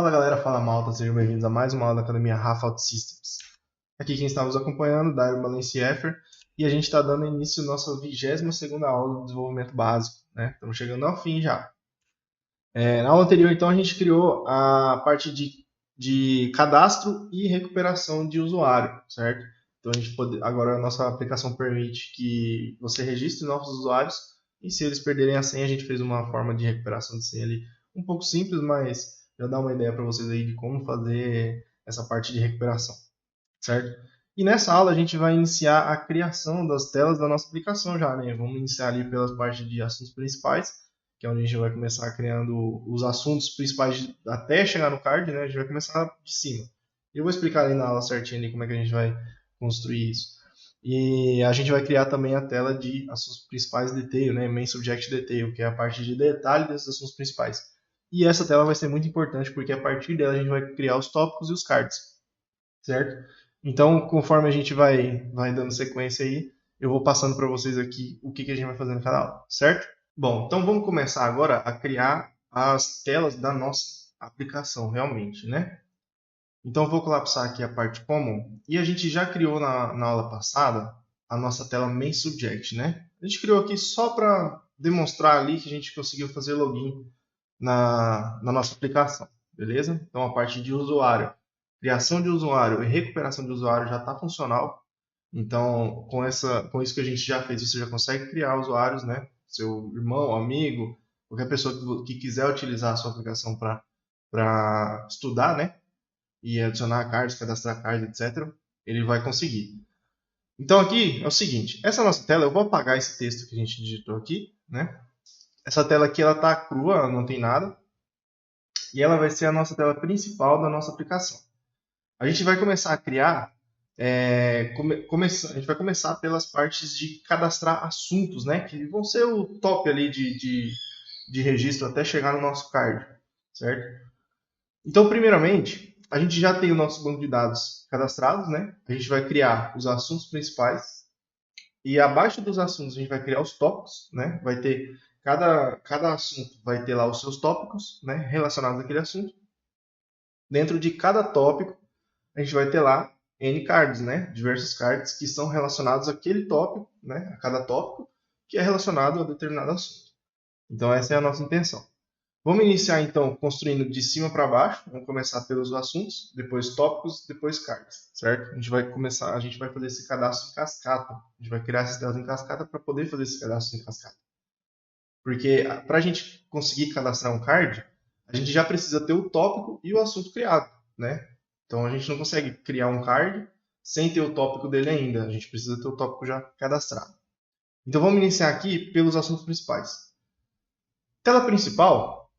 Fala galera, fala malta, sejam bem-vindos a mais uma aula da Academia Rafa OutSystems. Aqui quem está nos acompanhando, Dairo Balencieffer, e a gente está dando início à nossa 22ª aula do desenvolvimento básico, né? Estamos chegando ao fim já. Na aula anterior, então, a gente criou a parte de cadastro e recuperação de usuário, certo? Então, agora a nossa aplicação permite que você registre novos usuários e se eles perderem a senha, a gente fez uma forma de recuperação de senha ali um pouco simples, mas já dá uma ideia para vocês aí de como fazer essa parte de recuperação, certo? E nessa aula a gente vai iniciar a criação das telas da nossa aplicação já, né? Vamos iniciar ali pelas partes de assuntos principais, que é onde a gente vai começar criando os assuntos principais até chegar no card, né? A gente vai começar de cima. E eu vou explicar ali na aula certinho ali como é que a gente vai construir isso. E a gente vai criar também a tela de assuntos principais detail, né? Main Subject Detail, que é a parte de detalhe desses assuntos principais. E essa tela vai ser muito importante porque a partir dela a gente vai criar os tópicos e os cards, certo? Então, conforme a gente vai dando sequência aí, eu vou passando para vocês aqui o que a gente vai fazer no canal, certo? Bom, então vamos começar agora a criar as telas da nossa aplicação, realmente, né? Então, eu vou colapsar aqui a parte Common. E a gente já criou na aula passada a nossa tela Main Subject, né? A gente criou aqui só para demonstrar ali que a gente conseguiu fazer login na nossa aplicação, beleza? Então, a parte de usuário, criação de usuário e recuperação de usuário já está funcional. Então, com isso que a gente já fez, você já consegue criar usuários, né? Seu irmão, amigo, qualquer pessoa que quiser utilizar a sua aplicação para estudar, né? E adicionar cards, cadastrar cards, etc., ele vai conseguir. Então, aqui é o seguinte, essa nossa tela, eu vou apagar esse texto que a gente digitou aqui, né? Essa tela aqui, ela está crua, não tem nada. E ela vai ser a nossa tela principal da nossa aplicação. A gente vai começar a criar, a gente vai começar pelas partes de cadastrar assuntos, né? Que vão ser o top ali de registro até chegar no nosso card, certo? Então, primeiramente, a gente já tem o nosso banco de dados cadastrados, né? A gente vai criar os assuntos principais e abaixo dos assuntos a gente vai criar os tópicos, né? Vai ter cada assunto vai ter lá os seus tópicos, né, relacionados àquele assunto. Dentro de cada tópico, a gente vai ter lá N cards, né, diversos cards que são relacionados àquele tópico, né, a cada tópico que é relacionado a determinado assunto. Então, essa é a nossa intenção. Vamos iniciar, então, construindo de cima para baixo. Vamos começar pelos assuntos, depois tópicos, depois cards, certo? A gente vai fazer esse cadastro em cascata. A gente vai criar essas telas em cascata para poder fazer esse cadastro em cascata. Porque para a gente conseguir cadastrar um card, a gente já precisa ter o tópico e o assunto criado, né? Então a gente não consegue criar um card sem ter o tópico dele ainda. A gente precisa ter o tópico já cadastrado. Então vamos iniciar aqui pelos assuntos principais. Tela principal,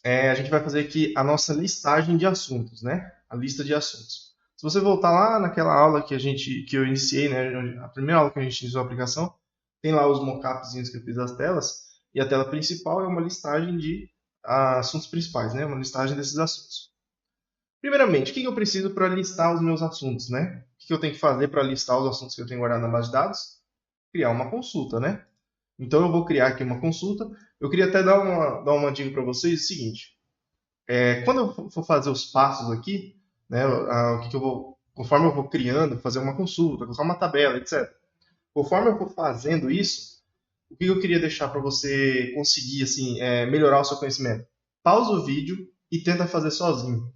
a gente vai fazer aqui a nossa listagem de assuntos, né? A lista de assuntos. Se você voltar lá naquela aula que eu iniciei, né? A primeira aula que a gente iniciou a aplicação, tem lá os mockupzinhos que eu fiz das telas, e a tela principal é uma listagem de assuntos principais, né? Uma listagem desses assuntos. Primeiramente, o que eu preciso para listar os meus assuntos, né? O que eu tenho que fazer para listar os assuntos que eu tenho guardado na base de dados? Criar uma consulta, né? Então eu vou criar aqui uma consulta. Eu queria até dar uma dica para vocês, o seguinte. Quando eu for fazer os passos aqui, né, conforme eu vou criando, fazer uma consulta, colocar uma tabela, etc. Conforme eu for fazendo isso, o que eu queria deixar para você conseguir assim, melhorar o seu conhecimento? Pausa o vídeo e tenta fazer sozinho.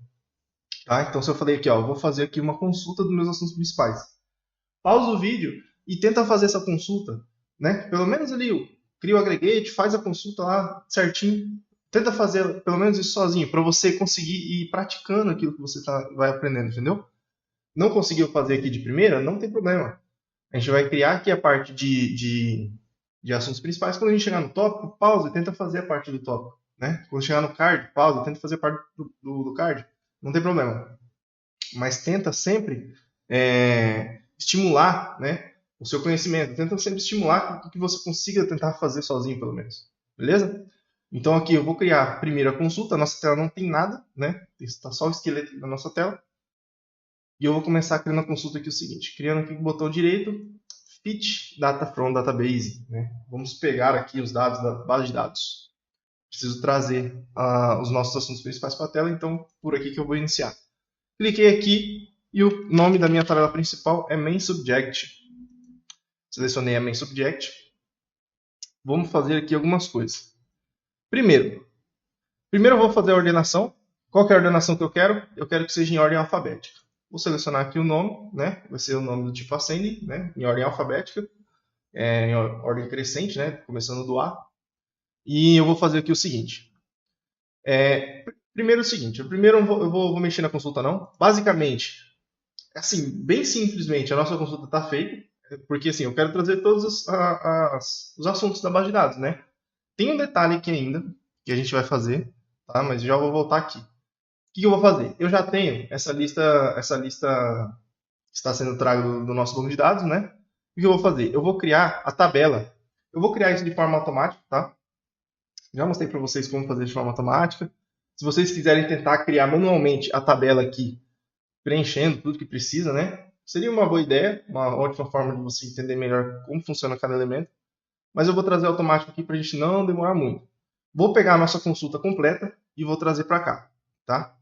Tá? Então, se eu falei aqui, ó, vou fazer aqui uma consulta dos meus assuntos principais. Pausa o vídeo e tenta fazer essa consulta, né? Pelo menos ali, cria o aggregate, faz a consulta lá certinho. Tenta fazer pelo menos isso sozinho, para você conseguir ir praticando aquilo que você vai aprendendo, entendeu? Não conseguiu fazer aqui de primeira? Não tem problema. A gente vai criar aqui a parte de assuntos principais. Quando a gente chegar no tópico, pausa e tenta fazer a parte do tópico. Né? Quando chegar no card, pausa, tenta fazer a parte do card. Não tem problema. Mas tenta sempre estimular, né, o seu conhecimento. Tenta sempre estimular que você consiga tentar fazer sozinho, pelo menos. Beleza? Então aqui eu vou criar primeiro a consulta. A nossa tela não tem nada, né? Está só o esqueleto da nossa tela. E eu vou começar criando a consulta aqui o seguinte. Criando aqui com o botão direito, Fetch Data from Database. Né? Vamos pegar aqui os dados da base de dados. Preciso trazer os nossos assuntos principais para a tela, então por aqui que eu vou iniciar. Cliquei aqui e o nome da minha tabela principal é Main Subject. Selecionei a Main Subject. Vamos fazer aqui algumas coisas. Primeiro eu vou fazer a ordenação. Qual que é a ordenação que eu quero? Eu quero que seja em ordem alfabética. Vou selecionar aqui o nome, né? Vai ser o nome do tipo ascending, né? Em ordem alfabética, em ordem crescente, né? Começando do A. E eu vou fazer aqui o seguinte. Primeiro eu vou mexer na consulta não. Basicamente, assim, bem simplesmente, a nossa consulta está feita, porque assim, eu quero trazer todos os assuntos da base de dados, né? Tem um detalhe aqui ainda que a gente vai fazer, tá? Mas já vou voltar aqui. O que eu vou fazer? Eu já tenho essa lista que está sendo traga do nosso banco de dados, né? O que eu vou fazer? Eu vou criar a tabela. Eu vou criar isso de forma automática, tá? Já mostrei para vocês como fazer de forma automática. Se vocês quiserem tentar criar manualmente a tabela aqui, preenchendo tudo que precisa, né? Seria uma boa ideia, uma ótima forma de você entender melhor como funciona cada elemento. Mas eu vou trazer automático aqui para a gente não demorar muito. Vou pegar a nossa consulta completa e vou trazer para cá, tá?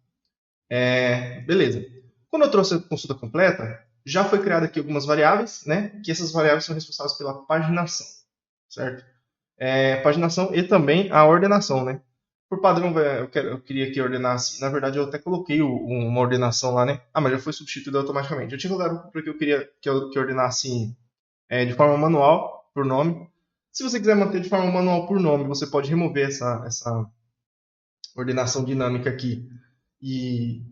Beleza. Quando eu trouxe a consulta completa, já foi criada aqui algumas variáveis, né? Que essas variáveis são responsáveis pela paginação, certo? Paginação e também a ordenação, né? Por padrão, eu queria que ordenasse. Na verdade, eu até coloquei uma ordenação lá, né? Ah, mas já foi substituído automaticamente. Eu tinha colocado porque eu queria que ordenasse de forma manual, por nome. Se você quiser manter de forma manual por nome, você pode remover essa ordenação dinâmica aqui e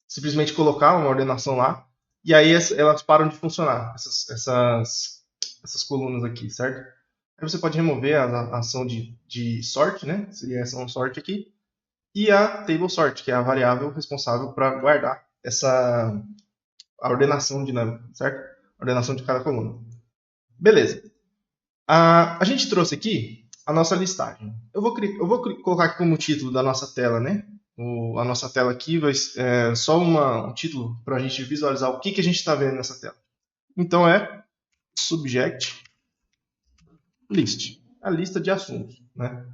simplesmente colocar uma ordenação lá. E aí elas param de funcionar, essas colunas aqui, certo? Aí você pode remover a ação de sort, né? Seria a ação sort aqui. E a table sort, que é a variável responsável para guardar a ordenação dinâmica, certo? A ordenação de cada coluna. Beleza. A gente trouxe aqui a nossa listagem. Eu vou colocar aqui como título da nossa tela, né? A nossa tela aqui vai só um título para a gente visualizar o que a gente está vendo nessa tela. Então é subject list, a lista de assuntos, né?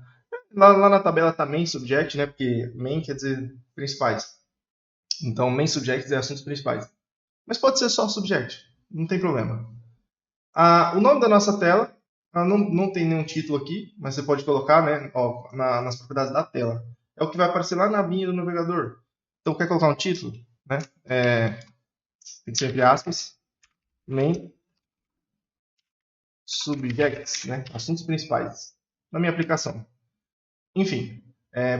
Lá na tabela está main subject, né? Porque main quer dizer principais. Então main subject é assuntos principais. Mas pode ser só subject, não tem problema. O nome da nossa tela não tem nenhum título aqui, mas você pode colocar, né, nas propriedades da tela. É o que vai aparecer lá na abinha do navegador. Então, quer colocar um título? Né? Tem que ser entre aspas. Main subjects, né? Assuntos principais na minha aplicação. Enfim,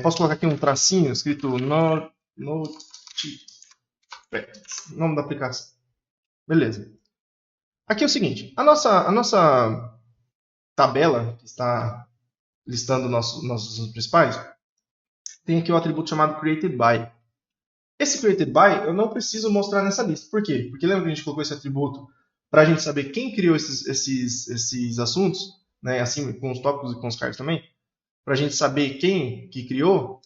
posso colocar aqui um tracinho escrito nome da aplicação. Beleza. Aqui é o seguinte, a nossa tabela que está listando nossos assuntos principais tem aqui o atributo chamado created by. Esse created by eu não preciso mostrar nessa lista. Por quê? Porque lembra que a gente colocou esse atributo para a gente saber quem criou esses assuntos, né? Assim com os tópicos e com os cards também, para a gente saber quem que criou,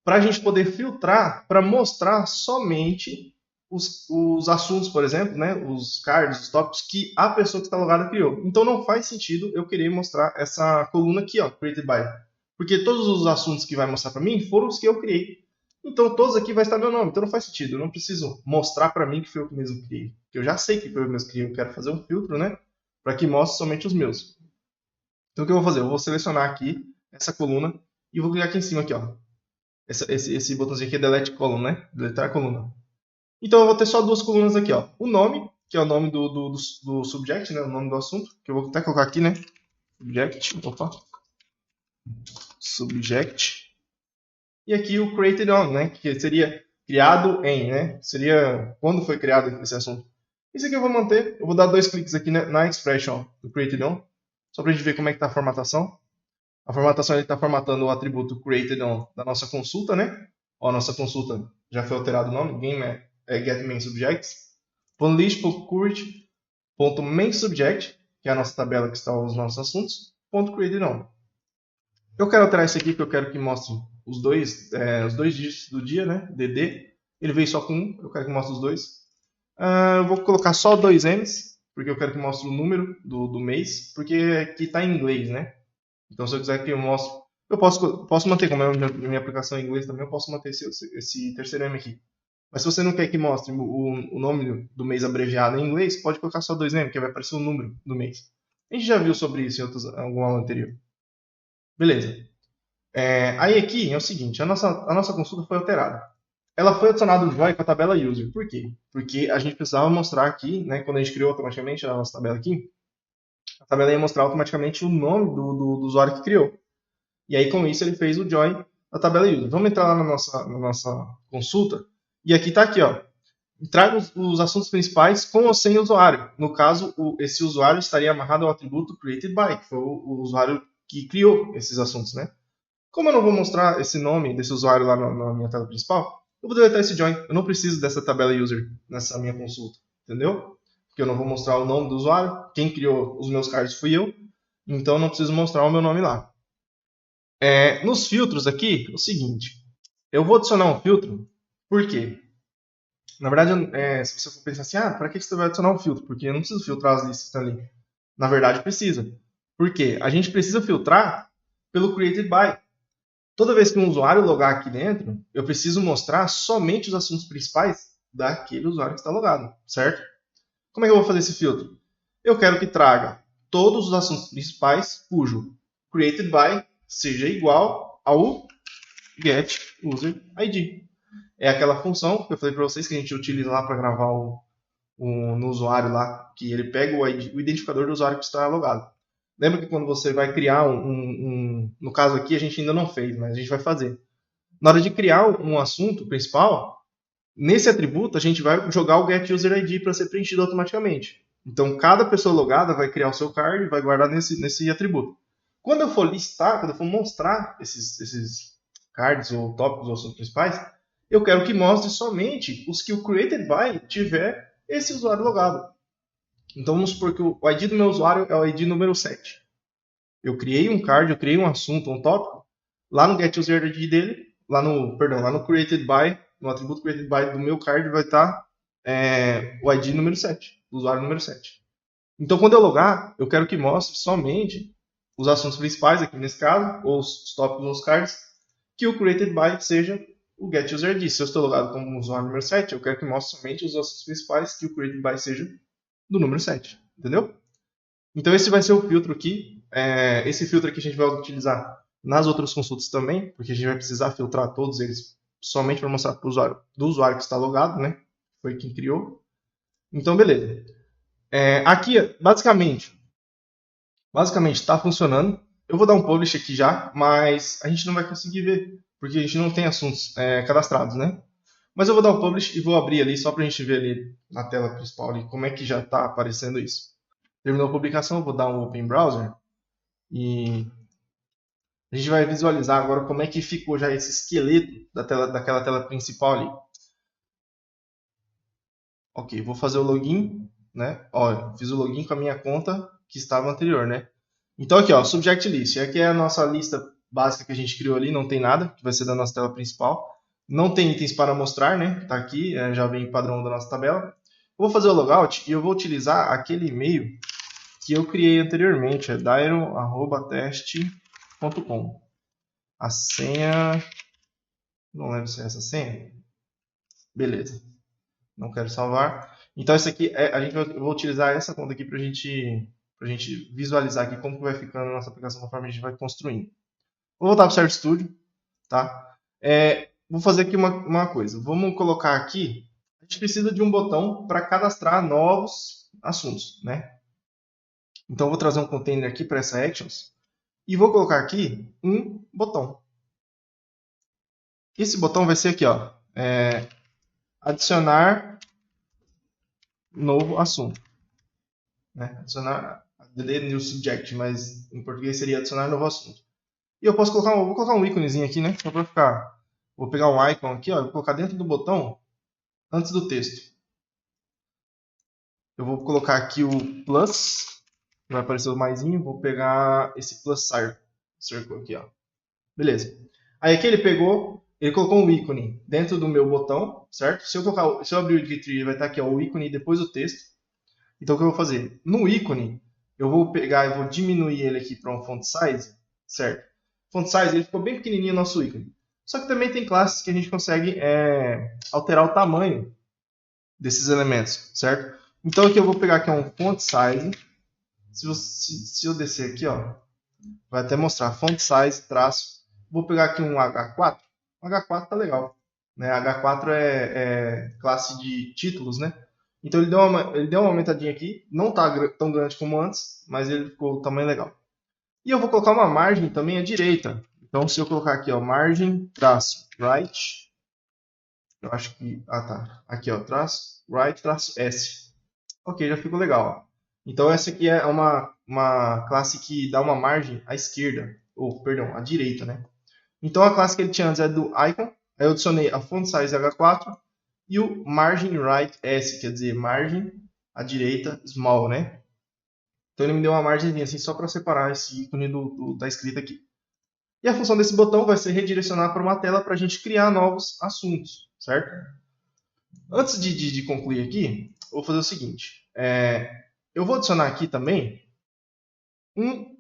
para a gente poder filtrar para mostrar somente os assuntos, por exemplo, né? Os cards, os tópicos que a pessoa que está logada criou. Então não faz sentido eu querer mostrar essa coluna aqui, ó, created by, porque todos os assuntos que vai mostrar para mim foram os que eu criei. Então todos aqui vai estar meu nome, então não faz sentido. Eu não preciso mostrar para mim que foi eu que mesmo criei. Eu já sei que foi eu mesmo que criei. Eu quero fazer um filtro, né? Para que mostre somente os meus. Então o que eu vou fazer? Eu vou selecionar aqui essa coluna e vou clicar aqui em cima aqui, ó. Esse botãozinho aqui é delete column, né? Deletar a coluna. Então eu vou ter só duas colunas aqui, ó. O nome, que é o nome do subject, né? O nome do assunto, que eu vou até colocar aqui, né? Subject. E aqui o created on, né? Que seria criado em, né? Seria quando foi criado esse assunto. Isso aqui eu vou manter. Eu vou dar 2 cliques aqui na expression do created on, só para a gente ver como é que está a formatação. A formatação está formatando o atributo created on da nossa consulta, né? Ó, a nossa consulta já foi alterado o nome, getMainSubjects. .list.current.mainSubject, que é a nossa tabela que está os nossos assuntos, .createdOn. Eu quero alterar isso aqui, porque eu quero que mostre os dois dígitos do dia, né? DD. Ele veio só com um, eu quero que mostre os dois. Eu vou colocar só 2 M's, porque eu quero que mostre o número do mês, porque aqui está em inglês, né? Então, se eu quiser que eu mostre... Eu posso manter, como é a minha aplicação em inglês também, eu posso manter esse terceiro M aqui. Mas se você não quer que mostre o nome do mês abreviado em inglês, pode colocar só 2M, que vai aparecer o número do mês. A gente já viu sobre isso em alguma aula anterior. Beleza. Aí aqui é o seguinte, a nossa consulta foi alterada. Ela foi adicionada no join com a tabela user. Por quê? Porque a gente precisava mostrar aqui, né, quando a gente criou automaticamente a nossa tabela aqui, a tabela ia mostrar automaticamente o nome do usuário que criou. E aí, com isso, ele fez o join da tabela user. Vamos entrar lá na nossa consulta. E aqui está aqui, ó. Traga os assuntos principais com ou sem usuário. No caso, esse usuário estaria amarrado ao atributo created by, que foi o usuário que criou esses assuntos, né? Como eu não vou mostrar esse nome desse usuário lá na minha tela principal, eu vou deletar esse join. Eu não preciso dessa tabela user nessa minha consulta, entendeu? Porque eu não vou mostrar o nome do usuário. Quem criou os meus cards fui eu, então eu não preciso mostrar o meu nome lá. Nos filtros aqui, é o seguinte. Eu vou adicionar um filtro, por quê? Na verdade, se você for pensar assim, para que você vai adicionar um filtro? Porque eu não preciso filtrar as listas que estão ali. Na verdade, precisa. Por quê? A gente precisa filtrar pelo created by. Toda vez que um usuário logar aqui dentro, eu preciso mostrar somente os assuntos principais daquele usuário que está logado, certo? Como é que eu vou fazer esse filtro? Eu quero que traga todos os assuntos principais cujo created by seja igual ao get user ID. É aquela função que eu falei para vocês que a gente utiliza lá para gravar no usuário lá, que ele pega o identificador do usuário que está logado. Lembra que quando você vai criar no caso aqui a gente ainda não fez, mas a gente vai fazer. Na hora de criar um assunto principal, nesse atributo a gente vai jogar o getUserID para ser preenchido automaticamente. Então cada pessoa logada vai criar o seu card e vai guardar nesse atributo. Quando eu for listar, quando eu for mostrar esses cards ou tópicos ou assuntos principais, eu quero que mostre somente os que o created by tiver esse usuário logado. Então vamos supor que o ID do meu usuário é o ID número 7. Eu criei um card, eu criei um assunto, um tópico, lá no getUserID dele, lá no created by, no atributo created by do meu card vai estar o ID número 7, do usuário número 7. Então quando eu logar, eu quero que mostre somente os assuntos principais, aqui nesse caso, ou os tópicos ou os cards, que o created by seja o getUserID. Se eu estou logado como usuário número 7, eu quero que mostre somente os assuntos principais, que o created by seja do número 7. Entendeu? Então esse vai ser o filtro aqui. Esse filtro aqui a gente vai utilizar nas outras consultas também, porque a gente vai precisar filtrar todos eles somente para mostrar para o usuário, do usuário que está logado, né? Foi quem criou. Então, beleza. Aqui, basicamente está funcionando. Eu vou dar um publish aqui já, mas a gente não vai conseguir ver, porque a gente não tem assuntos cadastrados, né? Mas eu vou dar um publish e vou abrir ali só para a gente ver ali na tela principal ali, como é que já está aparecendo isso. Terminou a publicação, eu vou dar um Open Browser e a gente vai visualizar agora como é que ficou já esse esqueleto daquela tela principal ali. Ok, vou fazer o login, né? Ó, fiz o login com a minha conta que estava anterior, né? Então aqui, ó, Subject List. Aqui é a nossa lista básica que a gente criou ali, não tem nada, que vai ser da nossa tela principal. Não tem itens para mostrar, né? Tá aqui, já vem padrão da nossa tabela. Eu vou fazer o logout e eu vou utilizar aquele e-mail que eu criei anteriormente, é dairo@teste.com. A senha, não lembro se é essa senha. Beleza. Não quero salvar. Então esse aqui eu vou utilizar essa conta aqui para a gente visualizar aqui como que vai ficando a nossa aplicação conforme a gente vai construindo. Vou voltar para o Service Studio, tá? Vou fazer aqui uma coisa. Vamos colocar aqui. A gente precisa de um botão para cadastrar novos assuntos, né? Então eu vou trazer um container aqui para essa actions e vou colocar aqui um botão. Esse botão vai ser aqui, ó, adicionar novo assunto. Né? Adicionar delete new subject, mas em português seria adicionar novo assunto. E eu vou colocar um íconezinho aqui, né? Só para ficar. Vou pegar um icon aqui, ó, vou colocar dentro do botão antes do texto. Eu vou colocar aqui o plus, vai aparecer o maisinho, vou pegar esse plus circle aqui, ó. Beleza. Aí aqui ele colocou um ícone dentro do meu botão, certo? Se eu abrir o Editree, vai estar aqui ó, o ícone depois do texto. Então o que eu vou fazer? No ícone, eu vou pegar e vou diminuir ele aqui para um font size, certo? font size, ele ficou bem pequenininho o nosso ícone. Só que também tem classes que a gente consegue alterar o tamanho desses elementos, certo? Então aqui eu vou pegar aqui um font size. Se eu descer aqui, ó, vai até mostrar font size, traço. Vou pegar aqui um H4. O H4 tá legal, né? H4 é classe de títulos, né? Então ele deu uma aumentadinha aqui. Não tá tão grande como antes, mas ele ficou tamanho legal. E eu vou colocar uma margem também à direita. Então se eu colocar aqui, ó, margem, traço, right. Eu acho que... Ah, tá. Aqui, ó, traço, right, traço, S. Ok, já ficou legal, ó. Então essa aqui é uma classe que dá uma margem à esquerda, ou perdão, à direita, né? Então a classe que ele tinha antes é do icon, aí eu adicionei a font size H4 e o margin right S, quer dizer, margem à direita small, né? Então ele me deu uma margem assim só para separar esse ícone da escrita aqui. E a função desse botão vai ser redirecionar para uma tela para a gente criar novos assuntos, certo? Antes de concluir aqui, eu vou fazer o seguinte. Eu vou adicionar aqui também um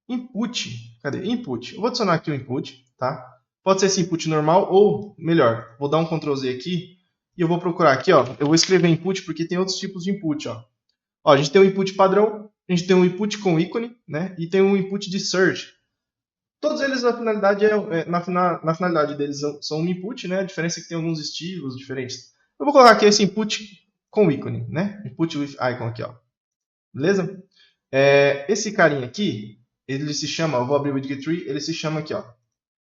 input. Cadê? Input. Eu vou adicionar aqui o input, tá? Pode ser esse input normal ou, melhor, vou dar um Ctrl Z aqui e eu vou procurar aqui, ó. Eu vou escrever input porque tem outros tipos de input, ó. Ó, a gente tem um input padrão, a gente tem um input com ícone, né? E tem um input de search. Todos eles, na finalidade, na finalidade deles são um input, né? A diferença é que tem alguns estilos diferentes. Eu vou colocar aqui esse input com ícone, né? Input with icon aqui, ó. Beleza? Esse carinha aqui, ele se chama, eu vou abrir o widget tree, ele se chama aqui, ó,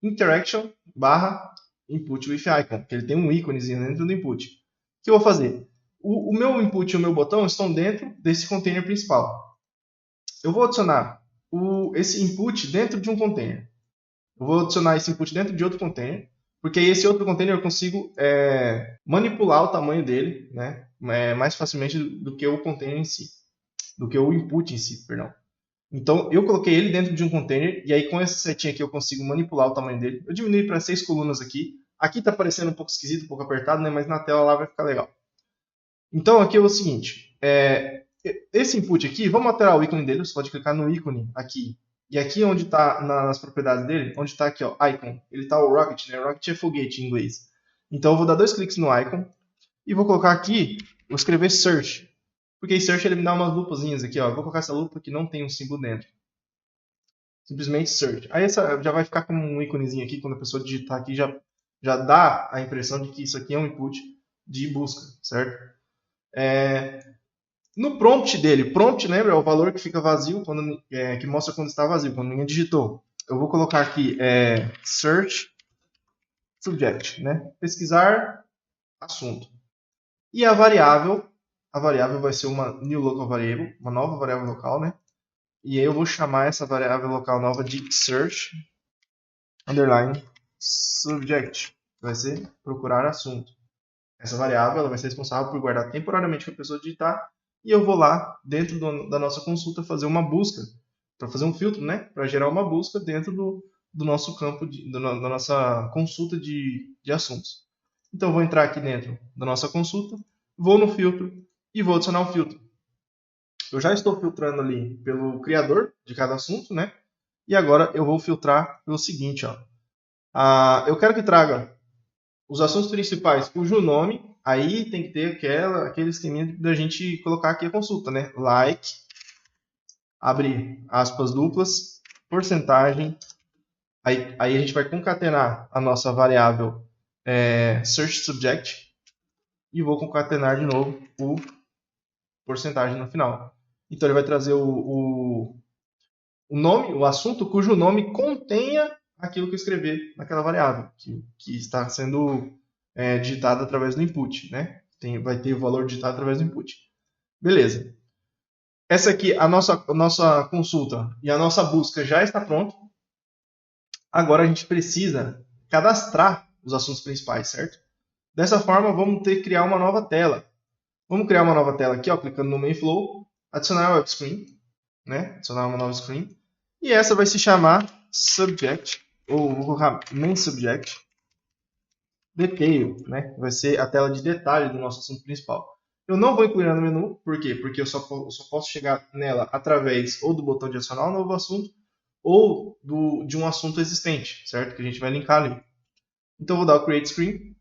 interaction barra input with icon, que ele tem um íconezinho dentro do input. O que eu vou fazer? O meu input e o meu botão estão dentro desse container principal. Eu vou adicionar esse input dentro de um container. Eu vou adicionar esse input dentro de outro container, porque aí esse outro container eu consigo manipular o tamanho dele, né, mais facilmente do que o container em si, do que o input em si, perdão. Então eu coloquei ele dentro de um container e aí com essa setinha aqui eu consigo manipular o tamanho dele. Eu diminui para 6 colunas aqui. Aqui está parecendo um pouco esquisito, um pouco apertado, né, mas na tela lá vai ficar legal. Então aqui é o seguinte, esse input aqui, vamos alterar o ícone dele, você pode clicar no ícone aqui. E aqui onde está, nas propriedades dele, onde está aqui, ó, icon, ele está o rocket, né? Rocket é foguete em inglês. Então eu vou dar 2 cliques no icon e vou colocar aqui, vou escrever search. Porque em search ele me dá umas lupazinhas aqui, ó. Eu vou colocar essa lupa que não tem um símbolo dentro. Simplesmente search. Aí essa já vai ficar com um íconezinho aqui, quando a pessoa digitar aqui, já dá a impressão de que isso aqui é um input de busca, certo? No prompt dele, prompt, lembra, é o valor que fica vazio, que mostra quando está vazio, quando ninguém digitou. Eu vou colocar aqui search subject, né? Pesquisar assunto. E a variável vai ser uma new local variable, uma nova variável local, né? E aí eu vou chamar essa variável local nova de search underline subject. Vai ser procurar assunto. Essa variável ela vai ser responsável por guardar temporariamente o que a pessoa digitar e eu vou lá dentro da nossa consulta fazer uma busca, para fazer um filtro, né? Para gerar uma busca dentro do nosso campo, da nossa consulta de assuntos. Então eu vou entrar aqui dentro da nossa consulta, vou no filtro e vou adicionar um filtro. Eu já estou filtrando ali pelo criador de cada assunto, né? E agora eu vou filtrar pelo seguinte, ó. Eu quero que traga os assuntos principais cujo nome, aí tem que ter aquele esqueminha da gente colocar aqui a consulta, né? Like, abre aspas duplas, porcentagem, aí a gente vai concatenar a nossa variável search subject e vou concatenar de novo o porcentagem no final. Então ele vai trazer o nome, o assunto cujo nome contenha aquilo que eu escrever naquela variável, que está sendo digitado através do input, né? Vai ter o valor digitado através do input. Beleza. Essa aqui, a nossa consulta e a nossa busca já está pronto. Agora a gente precisa cadastrar os assuntos principais, certo? Dessa forma, vamos ter que criar uma nova tela. Vamos criar uma nova tela aqui, ó, clicando no main flow, adicionar a web screen, né? Adicionar uma nova screen. E essa vai se chamar subject, ou vou colocar main subject detail, né? Vai ser a tela de detalhe do nosso assunto principal. Eu não vou incluir ela no menu, por quê? Porque eu só posso chegar nela através ou do botão de adicionar um novo assunto, ou de um assunto existente, certo? Que a gente vai linkar ali. Então eu vou dar o Create Screen.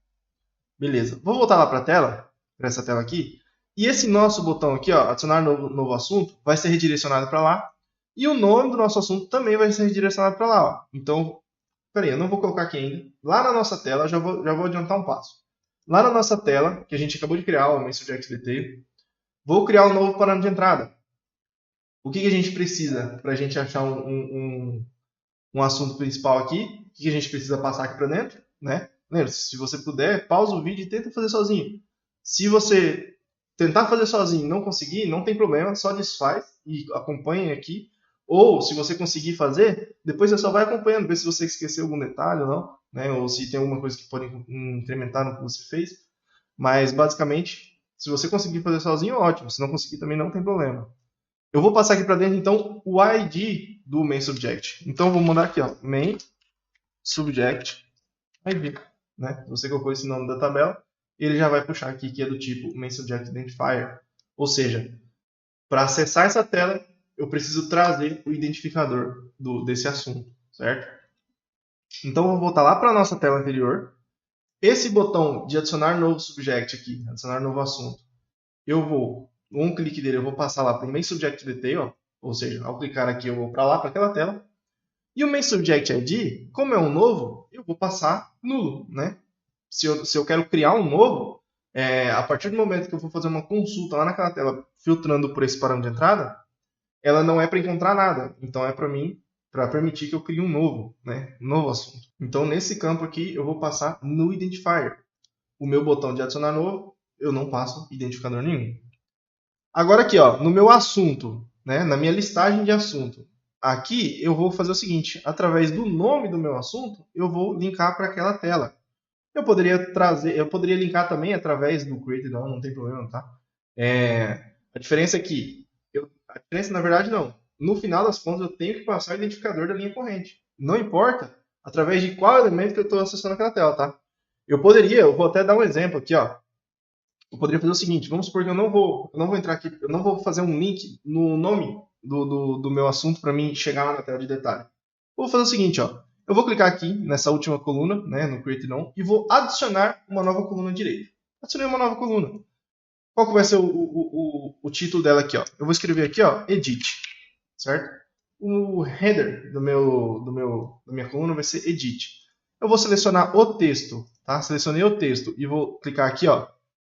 Beleza. Vou voltar lá para a tela, para essa tela aqui. E esse nosso botão aqui, ó, adicionar novo assunto, vai ser redirecionado para lá. E o nome do nosso assunto também vai ser redirecionado para lá. Ó. Então, peraí, eu não vou colocar aqui ainda. Lá na nossa tela, já vou adiantar um passo. Lá na nossa tela, que a gente acabou de criar, o MainSubject.detail, vou criar um novo parâmetro de entrada. O que a gente precisa para a gente achar um assunto principal aqui? O que a gente precisa passar aqui para dentro? Né? Lembre-se, se você puder, pausa o vídeo e tenta fazer sozinho. Se você tentar fazer sozinho e não conseguir, não tem problema, só desfaz e acompanhe aqui. Ou, se você conseguir fazer, depois você só vai acompanhando, ver se você esqueceu algum detalhe ou não, né? Ou se tem alguma coisa que pode incrementar no que você fez. Mas, basicamente, se você conseguir fazer sozinho, ótimo. Se não conseguir, também não tem problema. Eu vou passar aqui para dentro, então, o ID do MainSubject. Então, eu vou mandar aqui, ó, MainSubject ID. Né? Você colocou esse nome da tabela, ele já vai puxar aqui, que é do tipo MainSubjectIdentifier. Ou seja, para acessar essa tela, eu preciso trazer o identificador desse assunto, certo? Então, eu vou voltar lá para a nossa tela anterior. Esse botão de adicionar novo subject aqui, adicionar novo assunto, eu vou, um clique dele, eu vou passar lá para o MainSubject.detail, ou seja, ao clicar aqui eu vou para lá, para aquela tela. E o MainSubject.id, como é um novo, eu vou passar nulo, né? Se eu quero criar um novo, a partir do momento que eu for fazer uma consulta lá naquela tela, filtrando por esse parâmetro de entrada, ela não é para encontrar nada. Então é para mim, para permitir que eu crie um novo, né? Um novo assunto. Então nesse campo aqui eu vou passar no identifier. O meu botão de adicionar novo, eu não passo identificador nenhum. Agora aqui, ó, no meu assunto, né? Na minha listagem de assunto, aqui eu vou fazer o seguinte: através do nome do meu assunto, eu vou linkar para aquela tela. Eu poderia linkar também através do create, não tem problema, tá? A diferença é que, a diferença na verdade não. No final das contas, eu tenho que passar o identificador da linha corrente. Não importa através de qual elemento que eu estou acessando aquela tela, tá? Eu vou até dar um exemplo aqui, ó. Eu poderia fazer o seguinte: vamos supor que eu não vou entrar aqui, eu não vou fazer um link no nome do meu assunto para mim chegar lá na tela de detalhe. Eu vou fazer o seguinte, ó. Eu vou clicar aqui nessa última coluna, né, no Create Now, e vou adicionar uma nova coluna direita. Adicionei uma nova coluna. Qual que vai ser o título dela aqui, ó? Eu vou escrever aqui, ó, Edit, certo? O header da minha coluna vai ser Edit. Eu vou selecionar o texto, tá? Selecionei o texto e vou clicar aqui, ó,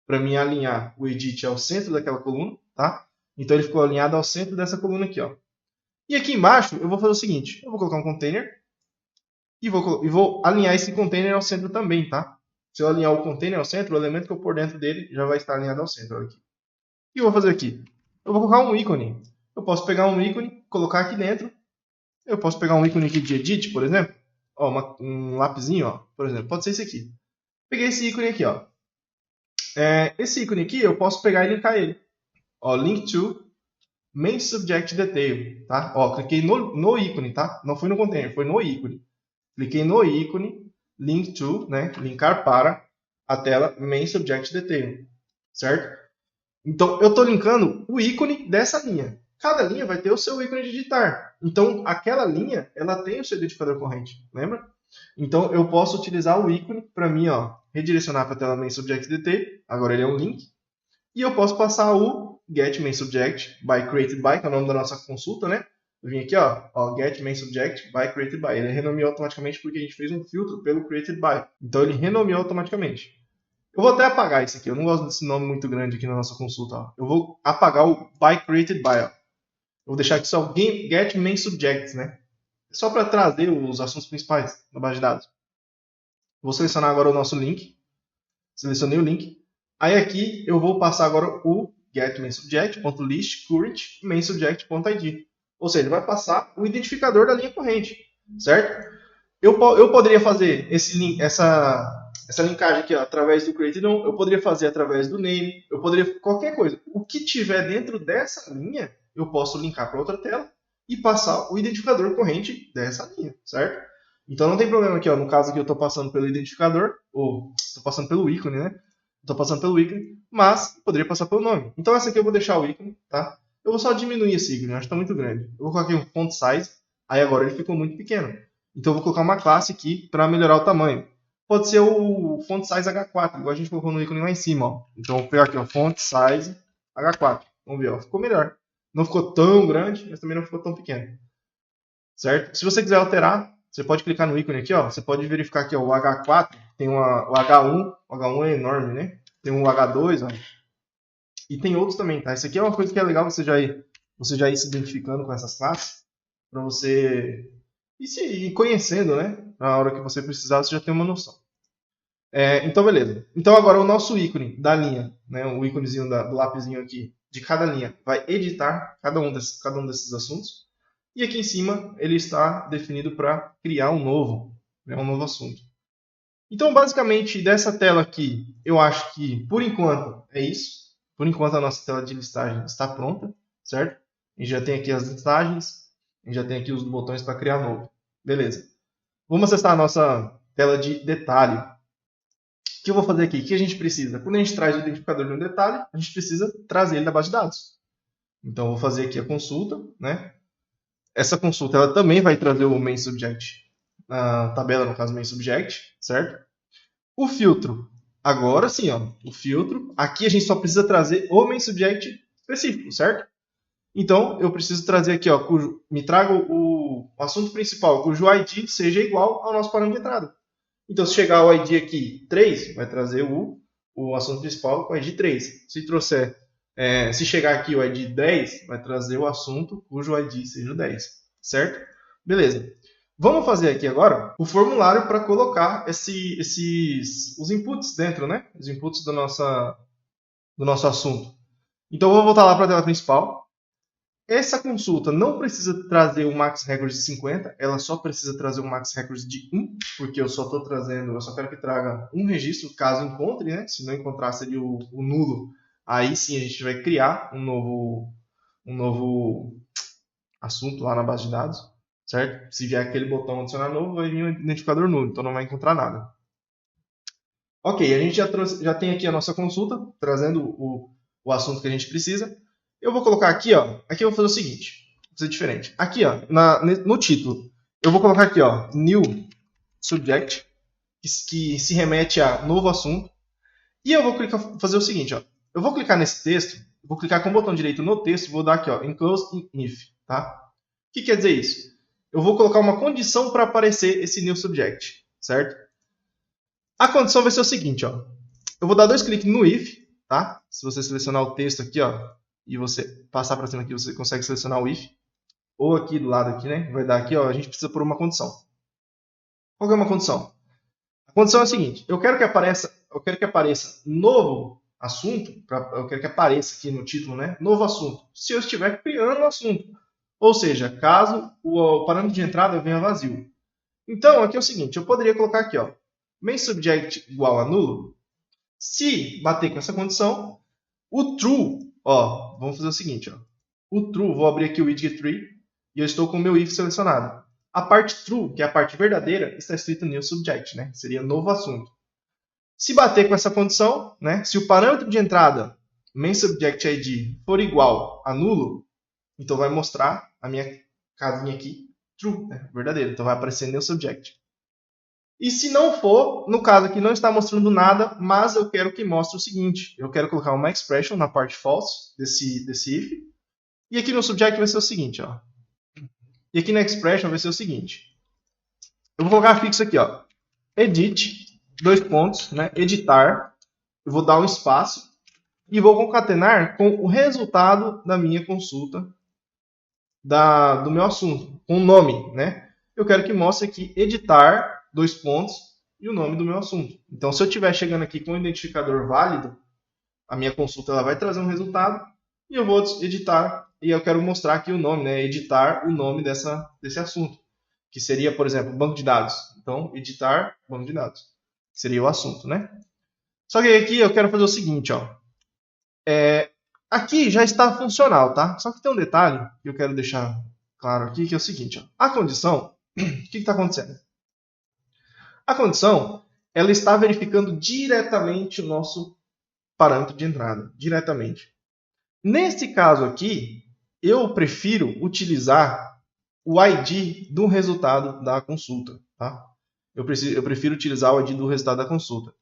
para mim alinhar o Edit ao centro daquela coluna, tá? Então ele ficou alinhado ao centro dessa coluna aqui, ó. E aqui embaixo eu vou fazer o seguinte: eu vou colocar um container e vou alinhar esse container ao centro também, tá? Se eu alinhar o container ao centro, o elemento que eu pôr dentro dele já vai estar alinhado ao centro. Olha aqui. O que eu vou fazer aqui? Eu vou colocar um ícone. Eu posso pegar um ícone, colocar aqui dentro. Eu posso pegar um ícone aqui de edit, por exemplo. Ó, um lapisinho, ó, por exemplo. Pode ser esse aqui. Peguei esse ícone aqui, ó. Esse ícone aqui eu posso pegar e linkar ele. Ó, link to MainSubject.detail, tá? Ó, cliquei no ícone, tá? Não foi no container, foi no ícone. Cliquei no ícone, link to, né? Linkar para a tela MainSubject.detail, certo? Então, eu estou linkando o ícone dessa linha. Cada linha vai ter o seu ícone de digitar. Então, aquela linha, ela tem o seu identificador corrente, lembra? Então, eu posso utilizar o ícone para mim, ó, redirecionar para a tela MainSubject.detail. Agora ele é um link. E eu posso passar o getMainSubject by created by, que é o nome da nossa consulta, né? Eu vim aqui, ó, getMainSubject by created by. Ele renomeou automaticamente porque a gente fez um filtro pelo created by. Então ele renomeou automaticamente. Eu vou até apagar isso aqui. Eu não gosto desse nome muito grande aqui na nossa consulta. Ó. Eu vou apagar o by created by. Ó. Eu vou deixar aqui só getMainSubjects, né? Só para trazer os assuntos principais da base de dados. Vou selecionar agora o nosso link. Selecionei o link. Aí aqui eu vou passar agora o getMainSubject.listCurrentMainSubject.id. Ou seja, ele vai passar o identificador da linha corrente, certo? Eu poderia fazer essa linkagem aqui, ó, através do create não, eu poderia fazer através do name, eu poderia qualquer coisa. O que tiver dentro dessa linha, eu posso linkar para outra tela e passar o identificador corrente dessa linha, certo? Então não tem problema aqui, ó, no caso aqui eu estou passando pelo identificador, ou estou passando pelo ícone, né? Estou passando pelo ícone, mas poderia passar pelo nome. Então essa aqui eu vou deixar o ícone, tá? Eu vou só diminuir esse ícone, eu acho que está muito grande. Eu vou colocar aqui um font size, Aí agora ele ficou muito pequeno. Então eu vou colocar uma classe aqui para melhorar o tamanho. Pode ser o font size H4, igual a gente colocou no ícone lá em cima. Ó. Então eu vou pegar aqui, ó, font size H4. Vamos ver, ó, ficou melhor. Não ficou tão grande, mas também não ficou tão pequeno. Certo? Se você quiser alterar, você pode clicar no ícone aqui, ó. Você pode verificar aqui, ó, o H4, tem o H1, o H1 é enorme, né? Tem um H2, ó. E tem outros também, tá? Isso aqui é uma coisa que é legal você já ir se identificando com essas classes, para você ir conhecendo, né? Na hora que você precisar, você já tem uma noção. Então, beleza. Então, agora o nosso ícone da linha, né? O íconezinho do lapisinho aqui, de cada linha, vai editar cada um desses assuntos. E aqui em cima, ele está definido para criar um novo assunto. Então, basicamente, dessa tela aqui, eu acho que, por enquanto, é isso. Por enquanto, a nossa tela de listagem está pronta, certo? A gente já tem aqui as listagens, a gente já tem aqui os botões para criar novo. Beleza. Vamos acessar a nossa tela de detalhe. O que eu vou fazer aqui? O que a gente precisa? Quando a gente traz o identificador de um detalhe, a gente precisa trazer ele da base de dados. Então, eu vou fazer aqui a consulta, né? Essa consulta ela também vai trazer o main subject, a tabela, no caso, main subject, certo? O filtro, agora sim, ó, o filtro, aqui a gente só precisa trazer o main subject específico, certo? Então, eu preciso trazer aqui, ó, me traga o assunto principal, cujo ID seja igual ao nosso parâmetro de entrada. Então, se chegar o ID aqui 3, vai trazer o assunto principal com o ID 3. Se chegar aqui o ID 10, vai trazer o assunto cujo ID seja o 10, certo? Beleza. Vamos fazer aqui agora o formulário para colocar os inputs dentro, né? Os inputs do nosso assunto. Então, eu vou voltar lá para a tela principal. Essa consulta não precisa trazer o max record de 50, ela só precisa trazer o max record de 1, porque eu só quero que traga um registro, caso encontre, né? Se não encontrar, seria o nulo. Aí sim a gente vai criar um novo assunto lá na base de dados, certo? Se vier aquele botão adicionar novo, vai vir um identificador nulo, então não vai encontrar nada. Ok, a gente já tem aqui a nossa consulta, trazendo o assunto que a gente precisa. Eu vou colocar aqui, ó. Aqui eu vou fazer o seguinte. Vou fazer diferente. Aqui, ó, no título, eu vou colocar aqui, ó, new subject, que se remete a novo assunto. E eu vou fazer o seguinte, ó. Eu vou clicar nesse texto, vou clicar com o botão direito no texto, vou dar aqui, ó, enclose in if, tá? O que quer dizer isso? Eu vou colocar uma condição para aparecer esse new subject, certo? A condição vai ser o seguinte, ó. Eu vou dar 2 cliques no if, tá? Se você selecionar o texto aqui, ó, e você passar para cima aqui, você consegue selecionar o if. Ou aqui do lado aqui, né? Vai dar aqui, ó, a gente precisa pôr uma condição. Qual que é uma condição? A condição é a seguinte: eu quero que apareça novo assunto, eu quero que apareça aqui no título, né? Novo assunto. Se eu estiver criando um assunto. Ou seja, caso o parâmetro de entrada venha vazio. Então, aqui é o seguinte, eu poderia colocar aqui, ó, main subject igual a nulo. Se bater com essa condição, o true, ó, vamos fazer o seguinte, ó. O true, vou abrir aqui o widget tree e eu estou com o meu if selecionado. A parte true, que é a parte verdadeira, está escrito new subject, né? Seria novo assunto. Se bater com essa condição, né? Se o parâmetro de entrada main subject id for igual a nulo, então vai mostrar a minha casinha aqui true, né? Verdadeiro. Então vai aparecer new subject. E se não for, no caso aqui não está mostrando nada, mas eu quero que mostre o seguinte. Eu quero colocar uma expression na parte false desse if. E aqui no subject vai ser o seguinte, ó. E aqui na expression vai ser o seguinte. Eu vou colocar fixo aqui, ó. Edit, 2 pontos, né? Editar. Eu vou dar um espaço e vou concatenar com o resultado da minha consulta do meu assunto, com o nome, né? Eu quero que mostre aqui editar, 2 pontos, e o nome do meu assunto. Então, se eu estiver chegando aqui com um identificador válido, a minha consulta ela vai trazer um resultado e eu vou editar e eu quero mostrar aqui o nome, né? Editar o nome desse assunto, que seria, por exemplo, banco de dados. Então, editar banco de dados, que seria o assunto, né? Só que aqui eu quero fazer o seguinte, ó. Aqui já está funcional, tá? Só que tem um detalhe que eu quero deixar claro aqui, que é o seguinte, ó. A condição, o que está acontecendo? A condição, ela está verificando diretamente o nosso parâmetro de entrada, diretamente. Nesse caso aqui, eu prefiro utilizar o ID do resultado da consulta. Tá? Eu prefiro utilizar o ID do resultado da consulta.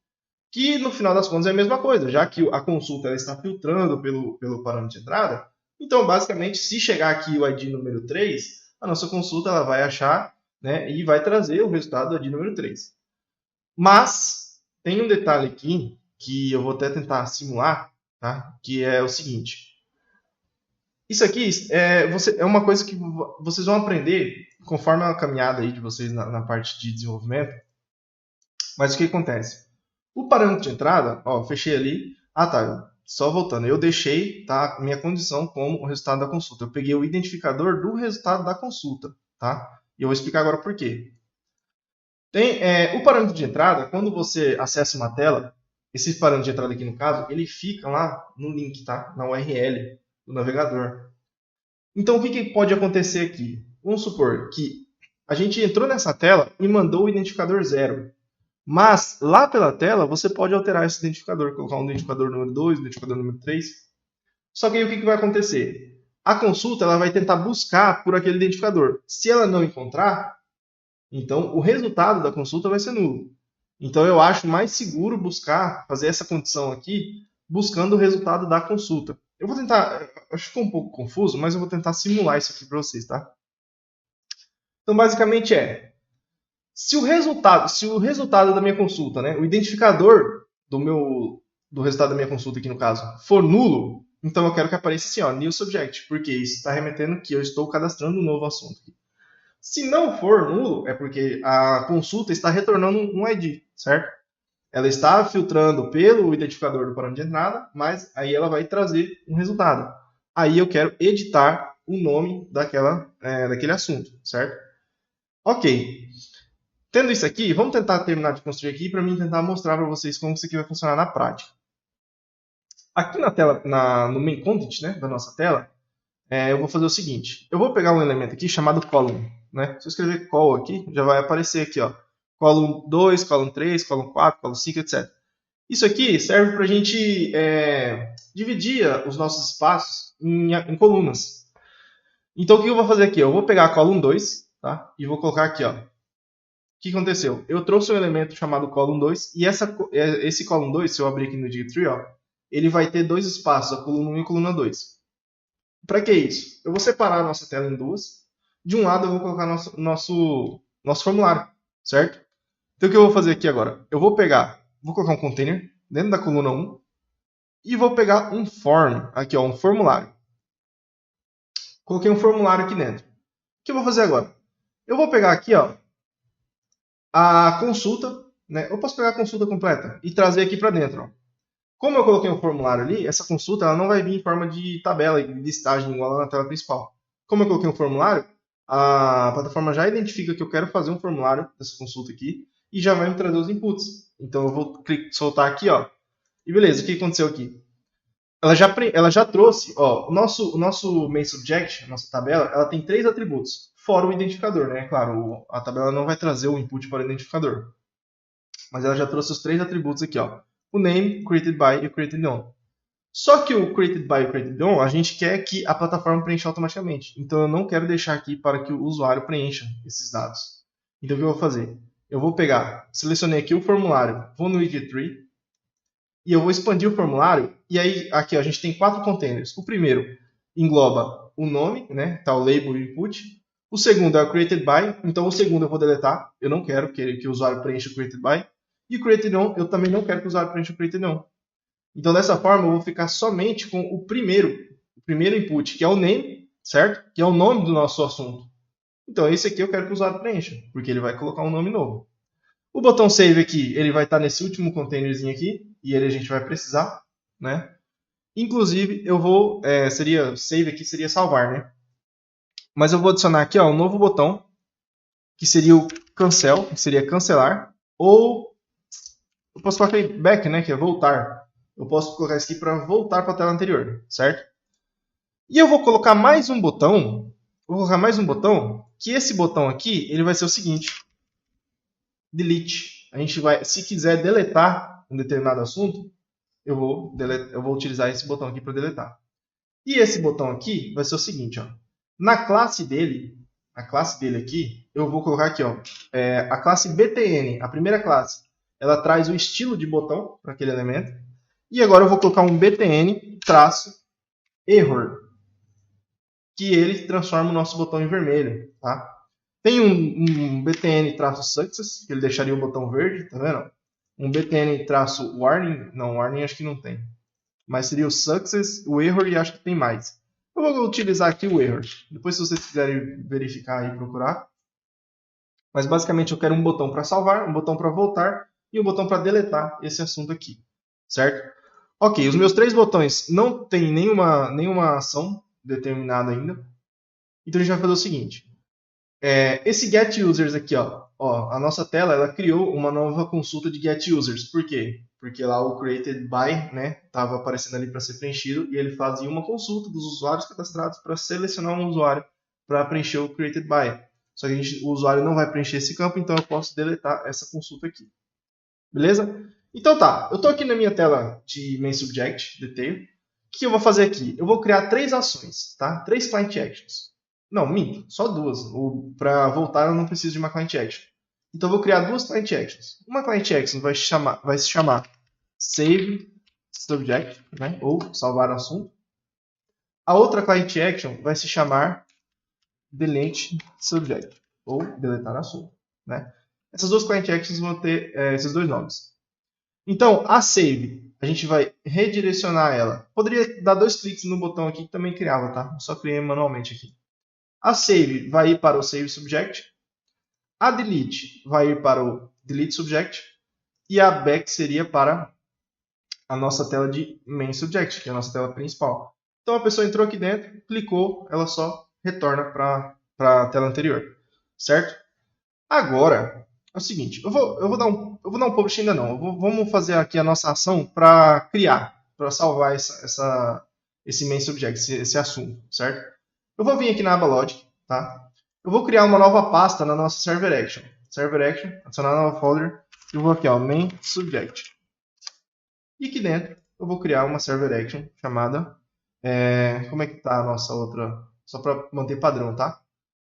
Que no final das contas é a mesma coisa, já que a consulta ela está filtrando pelo parâmetro de entrada. Então, basicamente, se chegar aqui o ID número 3, a nossa consulta ela vai achar, né, e vai trazer o resultado do ID número 3. Mas tem um detalhe aqui que eu vou até tentar simular, tá? Que é o seguinte. Isso aqui é uma coisa que vocês vão aprender conforme a caminhada aí de vocês na parte de desenvolvimento. Mas o que acontece? O parâmetro de entrada, ó, fechei ali. Ah, tá. Só voltando. Eu deixei, tá, minha condição como o resultado da consulta. Eu peguei o identificador do resultado da consulta, tá? E eu vou explicar agora por quê. O parâmetro de entrada, quando você acessa uma tela, esse parâmetro de entrada aqui no caso, ele fica lá no link, tá? Na URL do navegador. Então, o que pode acontecer aqui? Vamos supor que a gente entrou nessa tela e mandou o identificador 0. Mas, lá pela tela, você pode alterar esse identificador, colocar um identificador número 2, um identificador número 3. Só que aí o que vai acontecer? A consulta ela vai tentar buscar por aquele identificador. Se ela não encontrar, então o resultado da consulta vai ser nulo. Então eu acho mais seguro fazer essa condição aqui, buscando o resultado da consulta. Eu vou tentar, acho que ficou um pouco confuso, mas eu vou tentar simular isso aqui para vocês, tá? Então basicamente se o resultado da minha consulta, né, o identificador do resultado da minha consulta aqui no caso, for nulo, então eu quero que apareça assim, ó, new subject, porque isso está remetendo que eu estou cadastrando um novo assunto. Se não for nulo, é porque a consulta está retornando um ID, certo? Ela está filtrando pelo identificador do parâmetro de entrada, mas aí ela vai trazer um resultado. Aí eu quero editar o nome daquele assunto, certo? Ok. Tendo isso aqui, vamos tentar terminar de construir aqui para mim tentar mostrar para vocês como isso aqui vai funcionar na prática. Aqui na tela, no main content, né, da nossa tela, eu vou fazer o seguinte. Eu vou pegar um elemento aqui chamado column. Né? Se eu escrever col aqui, já vai aparecer aqui, ó, column 2, column 3, column 4, column 5, etc. Isso aqui serve para a gente dividir os nossos espaços em colunas. Então, o que eu vou fazer aqui? Eu vou pegar a column 2, tá? E vou colocar aqui, ó. O que aconteceu? Eu trouxe um elemento chamado column 2 e esse column 2, se eu abrir aqui no Div-Tree, ó, ele vai ter dois espaços, a coluna 1 e a coluna 2. Para que isso? Eu vou separar a nossa tela em duas. De um lado eu vou colocar nosso formulário, certo? Então o que eu vou fazer aqui agora? Eu vou colocar um container dentro da coluna 1 e vou pegar um form, aqui ó, um formulário. Coloquei um formulário aqui dentro. O que eu vou fazer agora? Eu vou pegar aqui ó, a consulta, né? Eu posso pegar a consulta completa e trazer aqui para dentro. Ó. Como eu coloquei um formulário ali, essa consulta ela não vai vir em forma de tabela e listagem igual lá na tela principal. Como eu coloquei um formulário, a plataforma já identifica que eu quero fazer um formulário dessa consulta aqui e já vai me trazer os inputs. Então eu vou soltar aqui, ó. E beleza, o que aconteceu aqui? Ela já trouxe, ó, o nosso main subject, a nossa tabela, ela tem 3 atributos, fora o identificador, né? Claro, a tabela não vai trazer o input para o identificador. Mas ela já trouxe os 3 atributos aqui, ó. O name, created by e o created on. Só que o created by e o created on, a gente quer que a plataforma preencha automaticamente. Então eu não quero deixar aqui para que o usuário preencha esses dados. Então o que eu vou fazer? Eu vou pegar, selecionei aqui o formulário, vou no widget tree e eu vou expandir o formulário. E aí aqui ó, a gente tem 4 containers. O primeiro engloba o nome, né? Tá o label e o input. O segundo é o created by, então o segundo eu vou deletar. Eu não quero que o usuário preencha o created by. E o created on, eu também não quero que o usuário preencha o created on. Então, dessa forma, eu vou ficar somente com o primeiro input, que é o name, certo? Que é o nome do nosso assunto. Então, esse aqui eu quero que o usuário preencha, porque ele vai colocar um nome novo. O botão Save aqui, ele vai estar nesse último containerzinho aqui, e ele a gente vai precisar, né? Inclusive, eu vou, Save aqui seria salvar, né? Mas eu vou adicionar aqui, ó, um novo botão, que seria o Cancel, que seria cancelar, ou eu posso colocar aqui Back, né, que é voltar. Eu posso colocar isso aqui para voltar para a tela anterior, certo? E eu vou colocar mais um botão, que esse botão aqui, ele vai ser o seguinte, delete. A gente vai, se quiser deletar um determinado assunto, eu vou utilizar esse botão aqui para deletar. E esse botão aqui vai ser o seguinte, ó, na classe dele, a classe dele aqui, eu vou colocar aqui, ó, a classe BTN, a primeira classe, ela traz o estilo de botão para aquele elemento. E agora eu vou colocar um BTN traço error, que ele transforma o nosso botão em vermelho, tá? Tem um BTN traço success, que ele deixaria o botão verde, tá vendo? Um BTN traço warning, não, warning acho que não tem. Mas seria o success, o error e acho que tem mais. Eu vou utilizar aqui o error. Depois, se vocês quiserem verificar e procurar. Mas basicamente eu quero um botão para salvar, um botão para voltar e um botão para deletar esse assunto aqui. Certo? Ok, os meus 3 botões não tem nenhuma ação determinada ainda. Então a gente vai fazer o seguinte. Esse get users aqui, ó, a nossa tela ela criou uma nova consulta de get users. Por quê? Porque lá o created by, né, estava aparecendo ali para ser preenchido e ele fazia uma consulta dos usuários cadastrados para selecionar um usuário para preencher o created by. Só que o usuário não vai preencher esse campo, então eu posso deletar essa consulta aqui. Beleza? Então tá, eu estou aqui na minha tela de main subject, detail. O que eu vou fazer aqui? Eu vou criar 3 ações, tá? 3 client actions. Não, minto, só 2. Para voltar eu não preciso de uma client action. Então eu vou criar 2 client actions. Uma client action vai se chamar save subject, né? Ou salvar assunto. A outra client action vai se chamar delete subject, ou deletar assunto, né? Essas 2 client actions vão ter esses 2 nomes. Então, a save, a gente vai redirecionar ela. Poderia dar 2 cliques no botão aqui que também criava, tá? Eu só criei manualmente aqui. A save vai ir para o save subject. A delete vai ir para o delete subject. E a back seria para a nossa tela de main subject, que é a nossa tela principal. Então a pessoa entrou aqui dentro, clicou, ela só retorna para a tela anterior. Certo? Agora, é o seguinte, eu vou dar um publish ainda não. Vamos fazer aqui a nossa ação para criar, para salvar esse main subject, esse assunto, certo? Eu vou vir aqui na aba Logic, tá? Eu vou criar uma nova pasta na nossa Server Action. Server Action, adicionar nova folder. Eu vou aqui, ó, main subject. E aqui dentro eu vou criar uma Server Action chamada... como é que tá a nossa outra... Só para manter padrão, tá?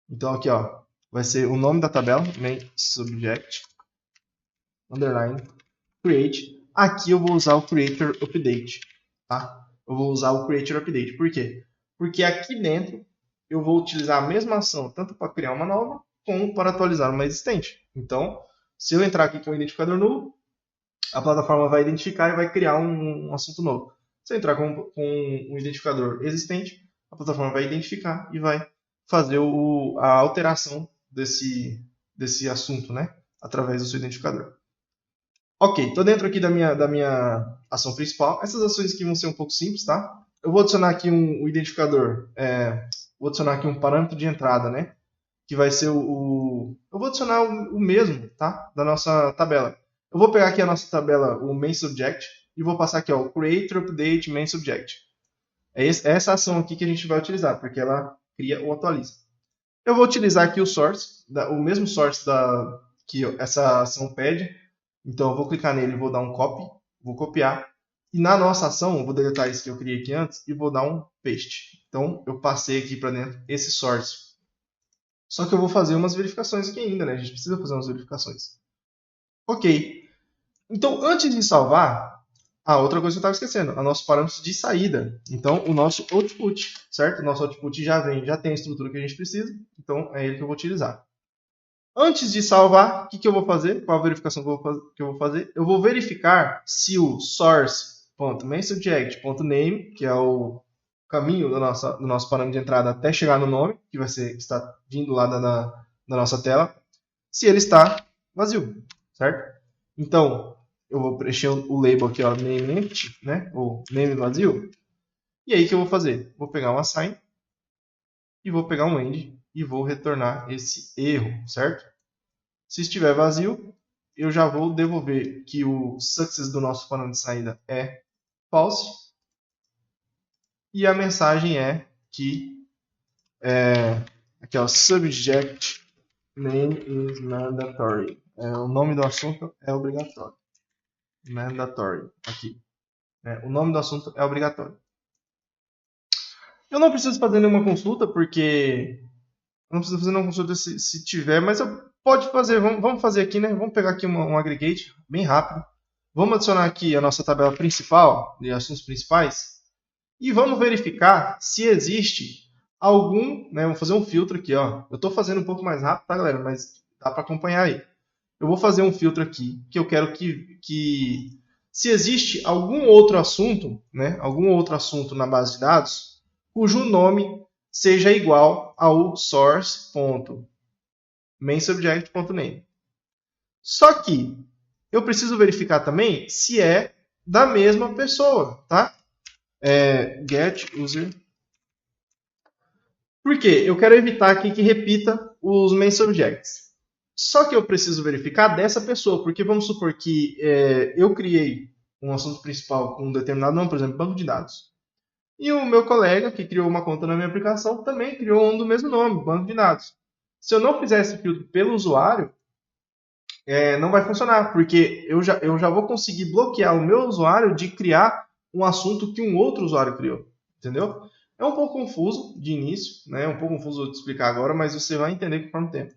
Então aqui, ó, vai ser o nome da tabela, main subject, underline, create. Aqui eu vou usar o creator update, tá? Eu vou usar o creator update. Por quê? Porque aqui dentro eu vou utilizar a mesma ação tanto para criar uma nova como para atualizar uma existente. Então, se eu entrar aqui com o identificador nulo, a plataforma vai identificar e vai criar um assunto novo. Se eu entrar com um identificador existente, a plataforma vai identificar e vai fazer a alteração desse assunto, né? Através do seu identificador. Ok, estou dentro aqui da minha ação principal. Essas ações aqui vão ser um pouco simples, tá? Eu vou adicionar aqui um identificador, vou adicionar aqui um parâmetro de entrada, né? Que vai ser eu vou adicionar o mesmo, tá? Da nossa tabela. Eu vou pegar aqui a nossa tabela, o main subject, e vou passar aqui, ó, o creator update main subject. É essa ação aqui que a gente vai utilizar, porque ela cria ou atualiza. Eu vou utilizar aqui o source, o mesmo source que essa ação pede. Então eu vou clicar nele e vou dar um copy, vou copiar. E na nossa ação, eu vou deletar isso que eu criei aqui antes e vou dar um paste. Então eu passei aqui para dentro esse source. Só que eu vou fazer umas verificações aqui ainda, né? A gente precisa fazer umas verificações. Ok. Então antes de salvar, outra coisa que eu estava esquecendo, a nosso parâmetro de saída. Então o nosso output, certo? O nosso output já tem a estrutura que a gente precisa. Então é ele que eu vou utilizar. Antes de salvar, o que eu vou fazer? Qual a verificação que eu vou fazer? Eu vou verificar se o source.mainSubject.name, que é o caminho do nosso parâmetro de entrada até chegar no nome, que está vindo lá da nossa tela, se ele está vazio, certo? Então, eu vou preencher o label aqui, ó, name empty, né? Ou name vazio. E aí o que eu vou fazer? Vou pegar um assign e vou pegar um end e vou retornar esse erro, certo? Se estiver vazio, eu já vou devolver que o success do nosso parâmetro de saída é false. E a mensagem é que aqui, ó, subject name is mandatory. O nome do assunto é obrigatório. Mandatory, aqui. O nome do assunto é obrigatório. Eu não preciso fazer nenhuma consulta, porque Não precisa fazer uma consulta se tiver, mas pode fazer. Vamos fazer aqui, né? Vamos pegar aqui um aggregate bem rápido. Vamos adicionar aqui a nossa tabela principal, de assuntos principais, e vamos verificar se existe algum, né? Vamos fazer um filtro aqui, ó. Eu estou fazendo um pouco mais rápido, tá, galera? Mas dá para acompanhar aí. Eu vou fazer um filtro aqui, que eu quero que se existe algum outro assunto, né? Algum outro assunto na base de dados, cujo nome seja igual ao source.mainSubject.name. Só que eu preciso verificar também se é da mesma pessoa, tá? GetUser. Por quê? Eu quero evitar aqui que repita os mainSubjects. Só que eu preciso verificar dessa pessoa, porque vamos supor que eu criei um assunto principal com um determinado nome, por exemplo, banco de dados. E o meu colega, que criou uma conta na minha aplicação, também criou um do mesmo nome, banco de dados. Se eu não fizer esse filtro pelo usuário, não vai funcionar, porque eu já vou conseguir bloquear o meu usuário de criar um assunto que um outro usuário criou. Entendeu? É um pouco confuso de início, né? É um pouco confuso de explicar agora, mas você vai entender conforme o tempo.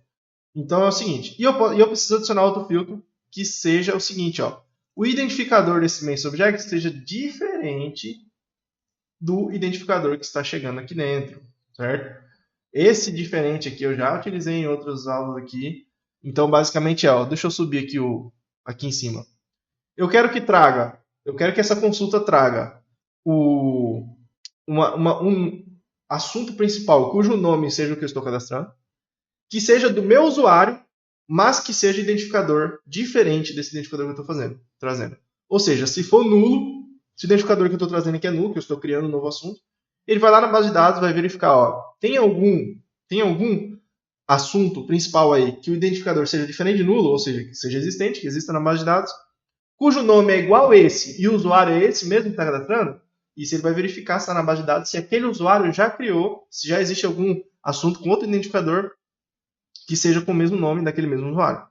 Então é o seguinte, e eu preciso adicionar outro filtro que seja o seguinte, ó. O identificador desse mainSubject seja diferente do identificador que está chegando aqui dentro, certo? Esse diferente aqui eu já utilizei em outras aulas aqui. Então, basicamente deixa eu subir aqui em cima. Eu quero que essa consulta traga um assunto principal cujo nome seja o que eu estou cadastrando, que seja do meu usuário, mas que seja identificador diferente desse identificador que eu estou trazendo. Ou seja, se for nulo, se o identificador que eu estou trazendo aqui é nulo, que eu estou criando um novo assunto, ele vai lá na base de dados, vai verificar, tem algum assunto principal aí que o identificador seja diferente de nulo, ou seja, que seja existente, que exista na base de dados, cujo nome é igual a esse e o usuário é esse mesmo que está cadastrando, isso ele vai verificar se está na base de dados, se aquele usuário já criou, se já existe algum assunto com outro identificador que seja com o mesmo nome daquele mesmo usuário.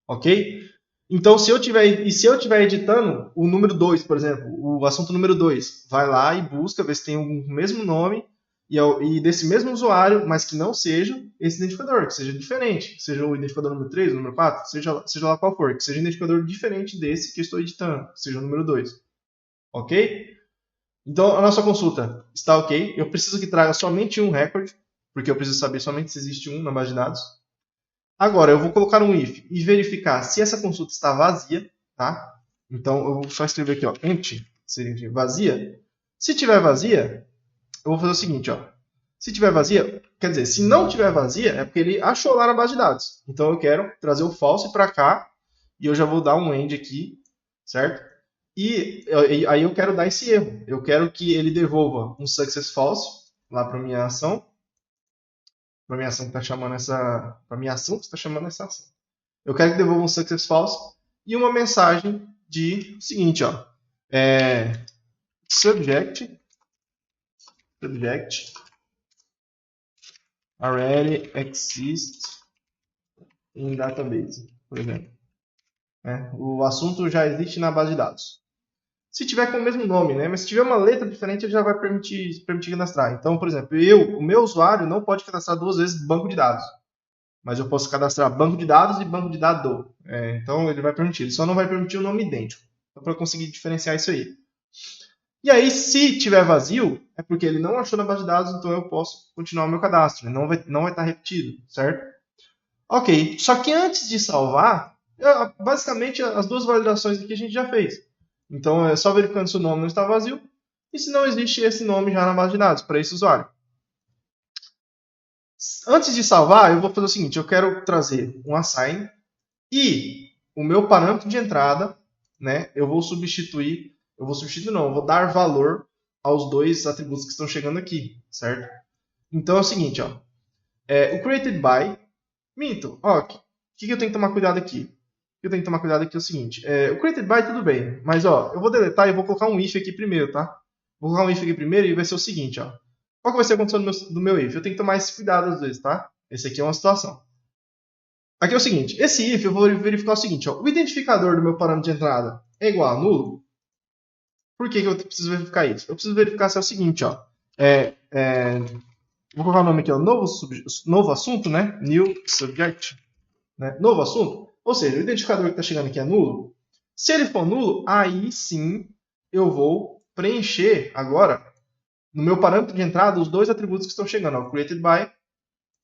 Ok? Então, se eu estiver editando o número 2, por exemplo, o assunto número 2, vai lá e busca ver se tem o mesmo nome e desse mesmo usuário, mas que não seja esse identificador, que seja diferente, que seja o identificador número 3, o número 4, seja lá qual for, que seja um identificador diferente desse que eu estou editando, que seja o número 2. Ok? Então, a nossa consulta está ok. Eu preciso que traga somente um recorde, porque eu preciso saber somente se existe um na base de dados. Agora, eu vou colocar um if e verificar se essa consulta está vazia, tá? Então, eu vou só escrever aqui, ó, empty, seria vazia. Se tiver vazia, eu vou fazer o seguinte, ó. Se tiver vazia, quer dizer, se não tiver vazia, é porque ele achou lá na base de dados. Então, eu quero trazer o false para cá e eu já vou dar um end aqui, certo? E aí eu quero dar esse erro. Eu quero que ele devolva um success false lá para minha ação. Para minha ação que está chamando essa ação. Eu quero que devolva um success false e uma mensagem de seguinte, ó, subject already exists in database, por exemplo. O assunto já existe na base de dados. Se tiver com o mesmo nome, né? Mas se tiver uma letra diferente, ele já vai permitir cadastrar. Então, por exemplo, o meu usuário não pode cadastrar 2 vezes banco de dados. Mas eu posso cadastrar banco de dados e banco de dados. Então, ele vai permitir. Ele só não vai permitir o nome idêntico. Então, para conseguir diferenciar isso aí. E aí, se tiver vazio, é porque ele não achou na base de dados, então eu posso continuar o meu cadastro. Ele não vai estar repetido, certo? Ok. Só que antes de salvar, basicamente as duas validações aqui a gente já fez. Então, é só verificando se o nome não está vazio e se não existe esse nome já na base de dados para esse usuário. Antes de salvar, eu vou fazer o seguinte, eu quero trazer um assign e o meu parâmetro de entrada, né, eu vou dar valor aos dois atributos que estão chegando aqui, certo? Então é o seguinte, ó, o created by, o que eu tenho que tomar cuidado aqui? Eu tenho que tomar cuidado aqui é o seguinte, o created by tudo bem, mas eu vou deletar e vou colocar um if aqui primeiro, tá? Vou colocar um if aqui primeiro e vai ser o seguinte, ó. Qual que vai ser a condição do meu if? Eu tenho que tomar esse cuidado às vezes, tá? Esse aqui é uma situação. Aqui é o seguinte, esse if eu vou verificar o seguinte, ó. O identificador do meu parâmetro de entrada é igual a nulo? Por que eu preciso verificar isso? Eu preciso verificar se é o seguinte, ó. Vou colocar o nome aqui, ó, novo assunto, né? New subject, né? Novo assunto. Ou seja, o identificador que está chegando aqui é nulo. Se ele for nulo, aí sim eu vou preencher agora, no meu parâmetro de entrada, os dois atributos que estão chegando, ó, o created by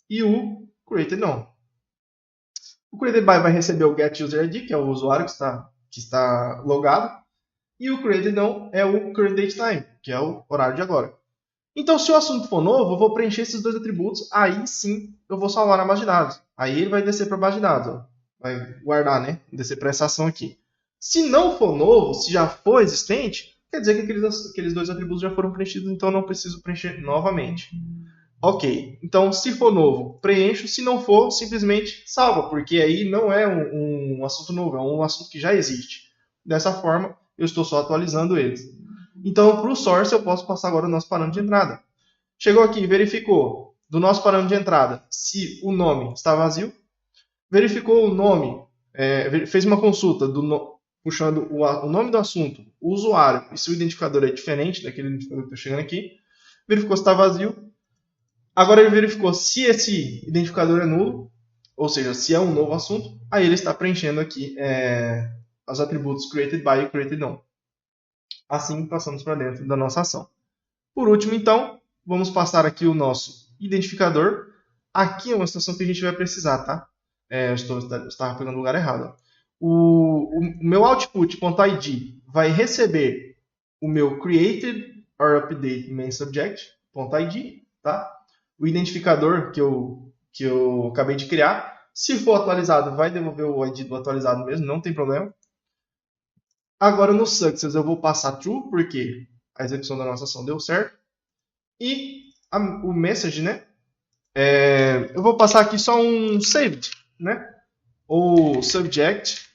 e o created on. O created by vai receber o get user ID, que é o usuário que está logado, e o created on é o current date time, que é o horário de agora. Então, se o assunto for novo, eu vou preencher esses dois atributos, aí sim eu vou salvar na base de dados. Aí ele vai descer para a base de dados, ó. Vai guardar, né? Descer para essa ação aqui. Se não for novo, se já for existente, quer dizer que aqueles dois atributos já foram preenchidos, então eu não preciso preencher novamente. Ok, então se for novo, preencho. Se não for, simplesmente salva, porque aí não é um assunto novo, é um assunto que já existe. Dessa forma, eu estou só atualizando eles. Então, para o source, eu posso passar agora o nosso parâmetro de entrada. Chegou aqui, verificou do nosso parâmetro de entrada se o nome está vazio, verificou o nome, fez uma consulta puxando o nome do assunto, o usuário e se o identificador é diferente daquele identificador que está chegando aqui, verificou se está vazio. Agora ele verificou se esse identificador é nulo, ou seja, se é um novo assunto, aí ele está preenchendo aqui os atributos created by e created on. Assim passamos para dentro da nossa ação. Por último, então, vamos passar aqui o nosso identificador. Aqui é uma situação que a gente vai precisar, tá? Eu estava pegando o lugar errado. O meu output.id vai receber o meu created or update main subject.id, tá? O identificador que eu acabei de criar. Se for atualizado, vai devolver o ID do atualizado mesmo, não tem problema. Agora no success eu vou passar true, porque a execução da nossa ação deu certo. E o message, né? Eu vou passar aqui só um saved, né? Ou subject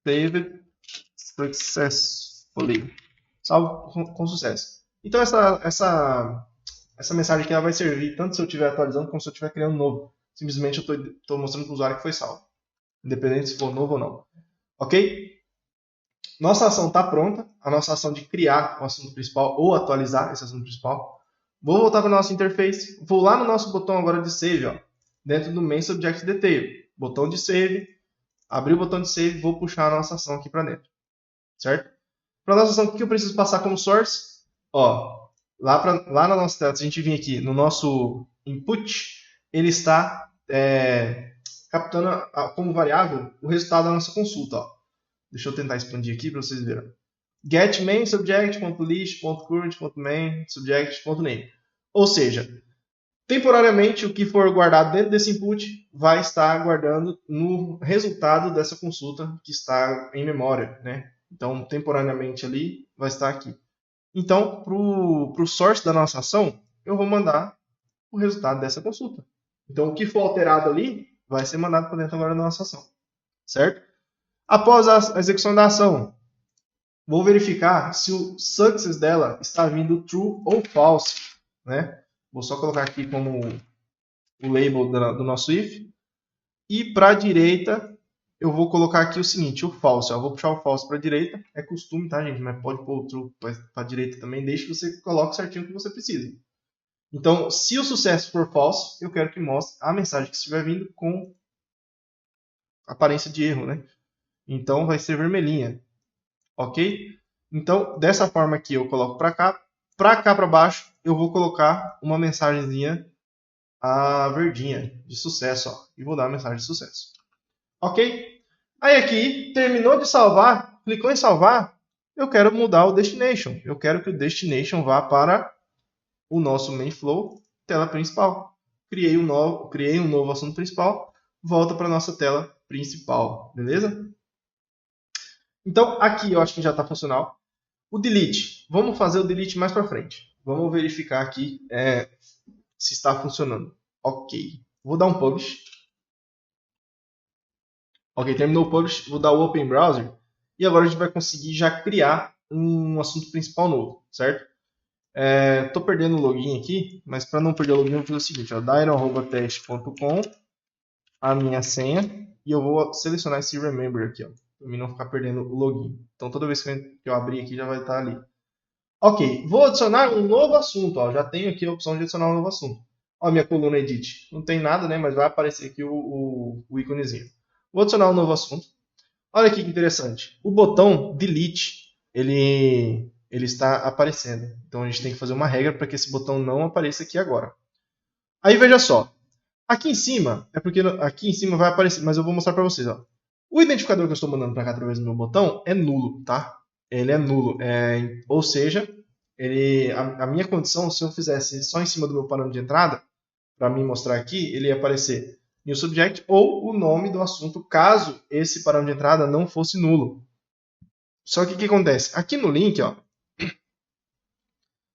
saved successfully. Salvo com sucesso. Então essa mensagem aqui ela vai servir tanto se eu estiver atualizando como se eu estiver criando um novo. Simplesmente eu estou mostrando para o usuário que foi salvo. Independente se for novo ou não. Ok? Nossa ação está pronta. A nossa ação de criar o assunto principal ou atualizar esse assunto principal. Vou voltar para a nossa interface. Vou lá no nosso botão agora de save. Ó, dentro do main subject detail. Botão de save. Abrir o botão de save. Vou puxar a nossa ação aqui para dentro. Certo? Para a nossa ação, o que eu preciso passar como source? Ó, lá na nossa tela, se a gente vir aqui no nosso input, ele está captando como variável o resultado da nossa consulta. Ó. Deixa eu tentar expandir aqui para vocês verem. Get main subject.list.current.main subject.name. Ou seja, temporariamente o que for guardado dentro desse input vai estar guardando no resultado dessa consulta que está em memória, né? Então, temporariamente ali vai estar aqui. Então, para o source da nossa ação, eu vou mandar o resultado dessa consulta. Então, o que for alterado ali vai ser mandado para dentro agora da nossa ação. Certo? Após a execução da ação, vou verificar se o success dela está vindo true ou false. Né? Vou só colocar aqui como o label do nosso if. E para a direita, eu vou colocar aqui o seguinte, o false. Eu vou puxar o false para a direita. É costume, tá, gente? Mas pode pôr o true para a direita também. Desde que você coloque certinho o que você precisa. Então, se o sucesso for false, eu quero que mostre a mensagem que estiver vindo com aparência de erro, né? Então, vai ser vermelhinha. Ok? Então, dessa forma aqui, eu coloco para cá. Para cá, para baixo, eu vou colocar uma mensagenzinha verdinha de sucesso. Ó, e vou dar a mensagem de sucesso. Ok? Aí aqui, terminou de salvar, clicou em salvar, eu quero mudar o destination. Eu quero que o destination vá para o nosso main flow, tela principal. Criei um novo assunto principal, volta para a nossa tela principal, beleza? Então, aqui eu acho que já está funcional. O delete, vamos fazer o delete mais para frente. Vamos verificar aqui se está funcionando. Ok, vou dar um publish. Ok, terminou o publish, vou dar o Open Browser. E agora a gente vai conseguir já criar um assunto principal novo, certo? Estou perdendo o login aqui, mas para não perder o login eu vou fazer o seguinte, dyno@test.com, a minha senha, e eu vou selecionar esse remember aqui, para mim não ficar perdendo o login. Então toda vez que eu abrir aqui já vai estar ali. Ok, vou adicionar um novo assunto. Ó. Já tenho aqui a opção de adicionar um novo assunto. Ó, minha coluna Edit. Não tem nada, né? Mas vai aparecer aqui o íconezinho. Vou adicionar um novo assunto. Olha aqui que interessante. O botão Delete, ele está aparecendo. Então a gente tem que fazer uma regra para que esse botão não apareça aqui agora. Aí veja só. Aqui em cima, é porque aqui em cima vai aparecer, mas eu vou mostrar para vocês. Ó. O identificador que eu estou mandando para cá através do meu botão é nulo, tá? Ele é nulo. Ou seja, a minha condição, se eu fizesse só em cima do meu parâmetro de entrada, para mim mostrar aqui, ele ia aparecer new subject ou o nome do assunto, caso esse parâmetro de entrada não fosse nulo. Só que o que acontece? Aqui no link, ó,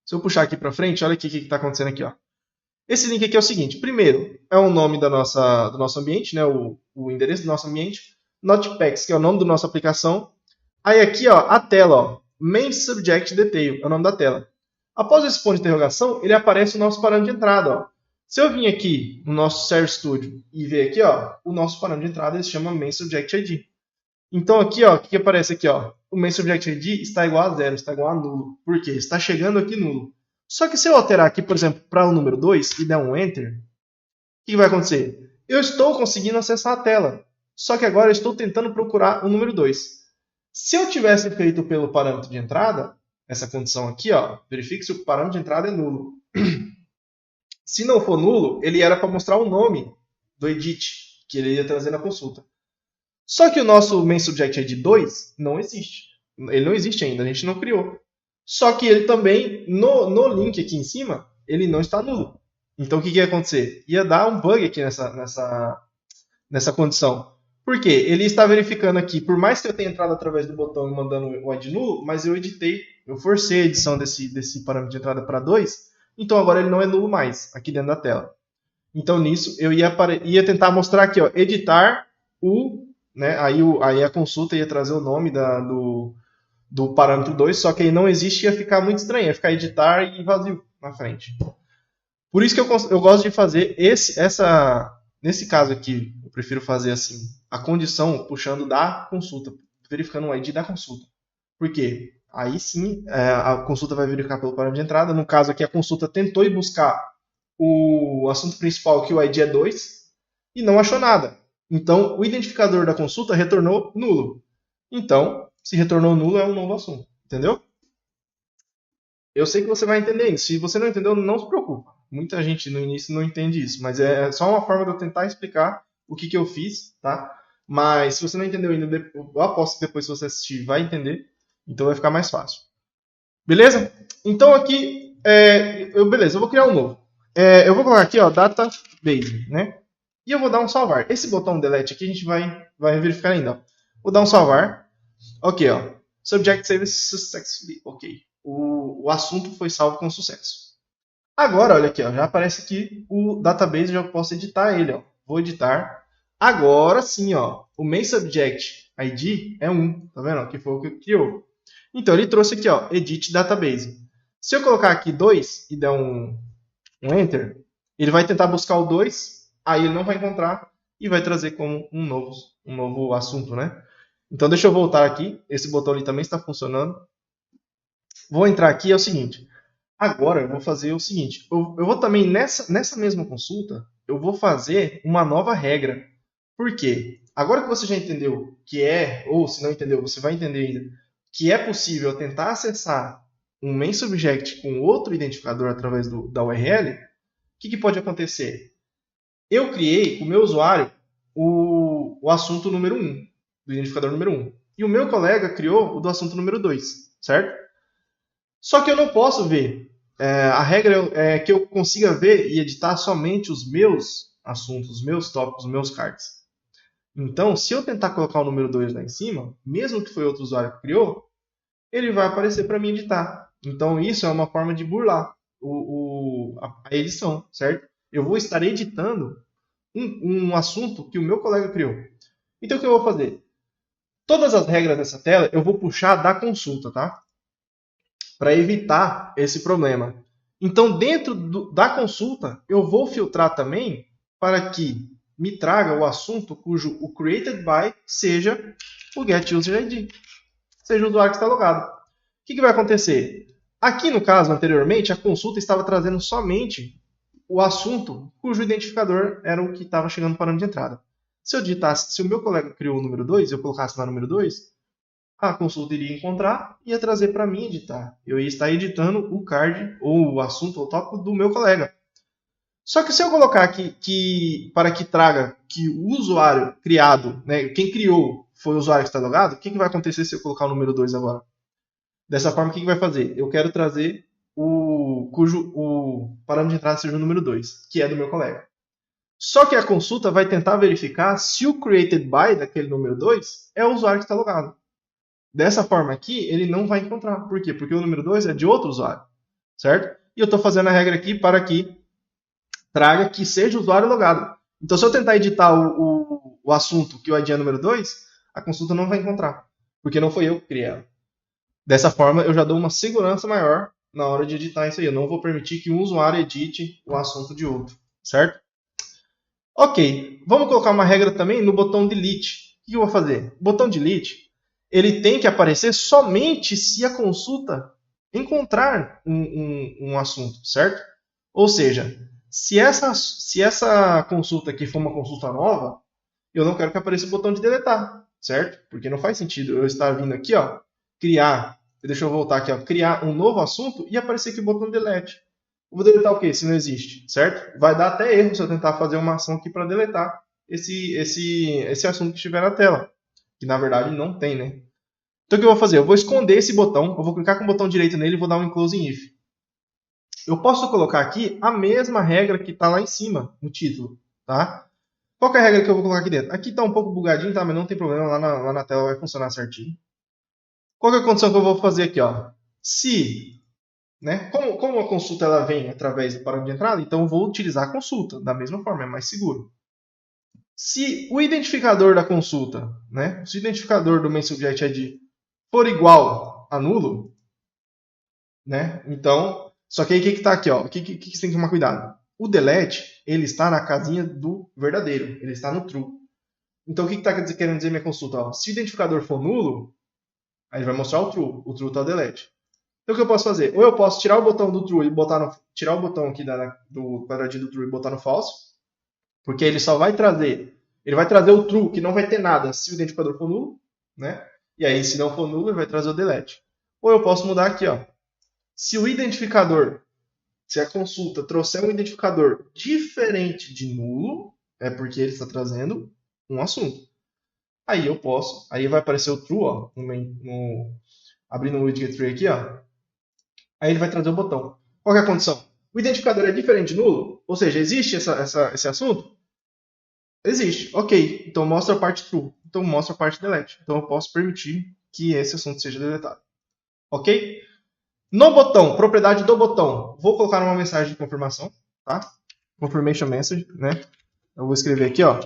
se eu puxar aqui para frente, olha aqui o que está acontecendo aqui. Ó. Esse link aqui é o seguinte. Primeiro, é o nome do nosso ambiente, né, o endereço do nosso ambiente. Notepacks, que é o nome da nossa aplicação. Aí aqui, ó, a tela, ó, main subject detail, é o nome da tela. Após esse ponto de interrogação, ele aparece o nosso parâmetro de entrada. Ó. Se eu vir aqui no nosso Service Studio e ver aqui, ó, o nosso parâmetro de entrada ele se chama main subject ID. Então aqui, ó, o que aparece aqui, ó? O main subject ID está igual a zero, está igual a nulo. Por quê? Está chegando aqui nulo. Só que se eu alterar aqui, por exemplo, para o número 2 e der um Enter, o que vai acontecer? Eu estou conseguindo acessar a tela. Só que agora eu estou tentando procurar o número 2. Se eu tivesse feito pelo parâmetro de entrada, essa condição aqui, ó, verifique se o parâmetro de entrada é nulo. Se não for nulo, ele era para mostrar o nome do edit que ele ia trazer na consulta. Só que o nosso main subject ID 2 não existe. Ele não existe ainda, a gente não criou. Só que ele também, no link aqui em cima, ele não está nulo. Então o que ia acontecer? Ia dar um bug aqui nessa condição. Por quê? Ele está verificando aqui, por mais que eu tenha entrado através do botão e mandando o ID nulo, mas eu forcei a edição desse parâmetro de entrada para 2, então agora ele não é nulo mais, aqui dentro da tela. Então nisso eu ia tentar mostrar aqui, ó, editar o, né, aí a consulta ia trazer o nome do parâmetro 2, só que aí não existe, ia ficar muito estranho, ia ficar editar e vazio na frente. Por isso que eu gosto de fazer nesse caso aqui, eu prefiro fazer assim, a condição puxando da consulta, verificando o ID da consulta. Por quê? Aí sim, a consulta vai verificar pelo parâmetro de entrada. No caso aqui, a consulta tentou ir buscar o assunto principal, que o ID é 2, e não achou nada. Então, o identificador da consulta retornou nulo. Então, se retornou nulo, é um novo assunto. Entendeu? Eu sei que você vai entender isso. Se você não entendeu, não se preocupa. Muita gente no início não entende isso, mas é só uma forma de eu tentar explicar o que eu fiz, tá? Mas se você não entendeu ainda, eu aposto que depois, se você assistir, vai entender. Então vai ficar mais fácil. Beleza? Então aqui, beleza, eu vou criar um novo. Eu vou colocar aqui, ó, database, né? E eu vou dar um salvar. Esse botão delete aqui a gente vai verificar ainda. Ó. Vou dar um salvar. Ok, ó. Subject saved successfully. Ok. O assunto foi salvo com sucesso. Agora, olha aqui, ó, já aparece aqui o database, eu já posso editar ele. Ó. Vou editar. Agora sim, ó, o main subject ID é 1, tá vendo? Que foi o que criou. Então ele trouxe aqui, ó, edit database. Se eu colocar aqui 2 e der um enter, ele vai tentar buscar o 2, aí ele não vai encontrar e vai trazer como um novo assunto, né? Então deixa eu voltar aqui, esse botão ali também está funcionando. Vou entrar aqui, é o seguinte. Agora eu vou fazer o seguinte, eu vou também nessa mesma consulta, eu vou fazer uma nova regra. Por quê? Agora que você já entendeu que ou se não entendeu, você vai entender ainda, que é possível tentar acessar um main subject com outro identificador através da URL, o que pode acontecer? Eu criei o meu usuário o assunto número 1, do identificador número 1. E o meu colega criou o do assunto número 2, certo? Só que eu não posso ver. A regra é que eu consiga ver e editar somente os meus assuntos, os meus tópicos, os meus cards. Então, se eu tentar colocar o número 2 lá em cima, mesmo que foi outro usuário que criou, ele vai aparecer para mim editar. Então, isso é uma forma de burlar a edição, certo? Eu vou estar editando um assunto que o meu colega criou. Então, o que eu vou fazer? Todas as regras dessa tela eu vou puxar da consulta, tá? Para evitar esse problema. Então, dentro da consulta, eu vou filtrar também para que me traga o assunto cujo o created by seja o get user ID, seja o usuário que está logado. O que vai acontecer? Aqui no caso, anteriormente, a consulta estava trazendo somente o assunto cujo identificador era o que estava chegando no parâmetro de entrada. Se eu digitasse, se o meu colega criou o número 2, eu colocasse lá o número 2, a consulta iria encontrar e ia trazer para mim editar. Eu ia estar editando o card, ou o assunto, ou o tópico do meu colega. Só que se eu colocar aqui para que traga que o usuário criado, né, quem criou foi o usuário que está logado, o que vai acontecer se eu colocar o número 2 agora? Dessa forma, o que vai fazer? Eu quero trazer o parâmetro de entrada seja o número 2, que é do meu colega. Só que a consulta vai tentar verificar se o created by daquele número 2 é o usuário que está logado. Dessa forma aqui, ele não vai encontrar. Por quê? Porque o número 2 é de outro usuário, certo? E eu estou fazendo a regra aqui para que traga que seja o usuário logado. Então, se eu tentar editar o assunto que o ID é número 2, a consulta não vai encontrar, porque não foi eu que criei ela. Dessa forma, eu já dou uma segurança maior na hora de editar isso aí. Eu não vou permitir que um usuário edite o assunto de outro, certo? Ok, vamos colocar uma regra também no botão delete. O que eu vou fazer? O botão delete, ele tem que aparecer somente se a consulta encontrar um assunto, certo? Ou seja, se essa consulta aqui for uma consulta nova, eu não quero que apareça o botão de deletar, certo? Porque não faz sentido eu estar vindo aqui, ó, criar, deixa eu voltar aqui, ó, criar um novo assunto e aparecer aqui o botão delete. Eu vou deletar o quê? Se não existe, certo? Vai dar até erro se eu tentar fazer uma ação aqui para deletar esse assunto que estiver na tela. Que na verdade não tem, né? Então o que eu vou fazer? Eu vou esconder esse botão, eu vou clicar com o botão direito nele e vou dar um enclose in if. Eu posso colocar aqui a mesma regra que está lá em cima, no título, tá? Qual que é a regra que eu vou colocar aqui dentro? Aqui está um pouco bugadinho, tá? Mas não tem problema, lá na tela vai funcionar certinho. Qual que é a condição que eu vou fazer aqui, ó? Se, né? Como a consulta ela vem através do parâmetro de entrada, então eu vou utilizar a consulta da mesma forma, é mais seguro. Se o identificador da consulta, né? Se o identificador do main subject ID for igual a nulo, né? Então, só que aí o que está aqui, ó? O que você tem que tomar cuidado? O delete, ele está na casinha do verdadeiro, ele está no true. Então, o que está querendo dizer minha consulta? Ó, se o identificador for nulo, aí ele vai mostrar o true está o delete. Então, o que eu posso fazer? Ou eu posso tirar o botão do true e tirar o botão aqui do quadradinho do true e botar no false, porque ele só vai trazer, ele vai trazer o true, que não vai ter nada se o identificador for nulo, né? E aí, se não for nulo, ele vai trazer o delete. Ou eu posso mudar aqui, ó. Se o identificador, se a consulta trouxer um identificador diferente de nulo, é porque ele está trazendo um assunto. Aí eu posso, aí vai aparecer o true, ó, abrindo o widget tree aqui, ó. Aí ele vai trazer o botão. Qual é a condição? O identificador é diferente de nulo? Ou seja, existe esse assunto? Existe. Ok. Então mostra a parte true. Então mostra a parte delete. Então eu posso permitir que esse assunto seja deletado. Ok? No botão, propriedade do botão, vou colocar uma mensagem de confirmação, tá? Confirmation message, né? Eu vou escrever aqui, ó.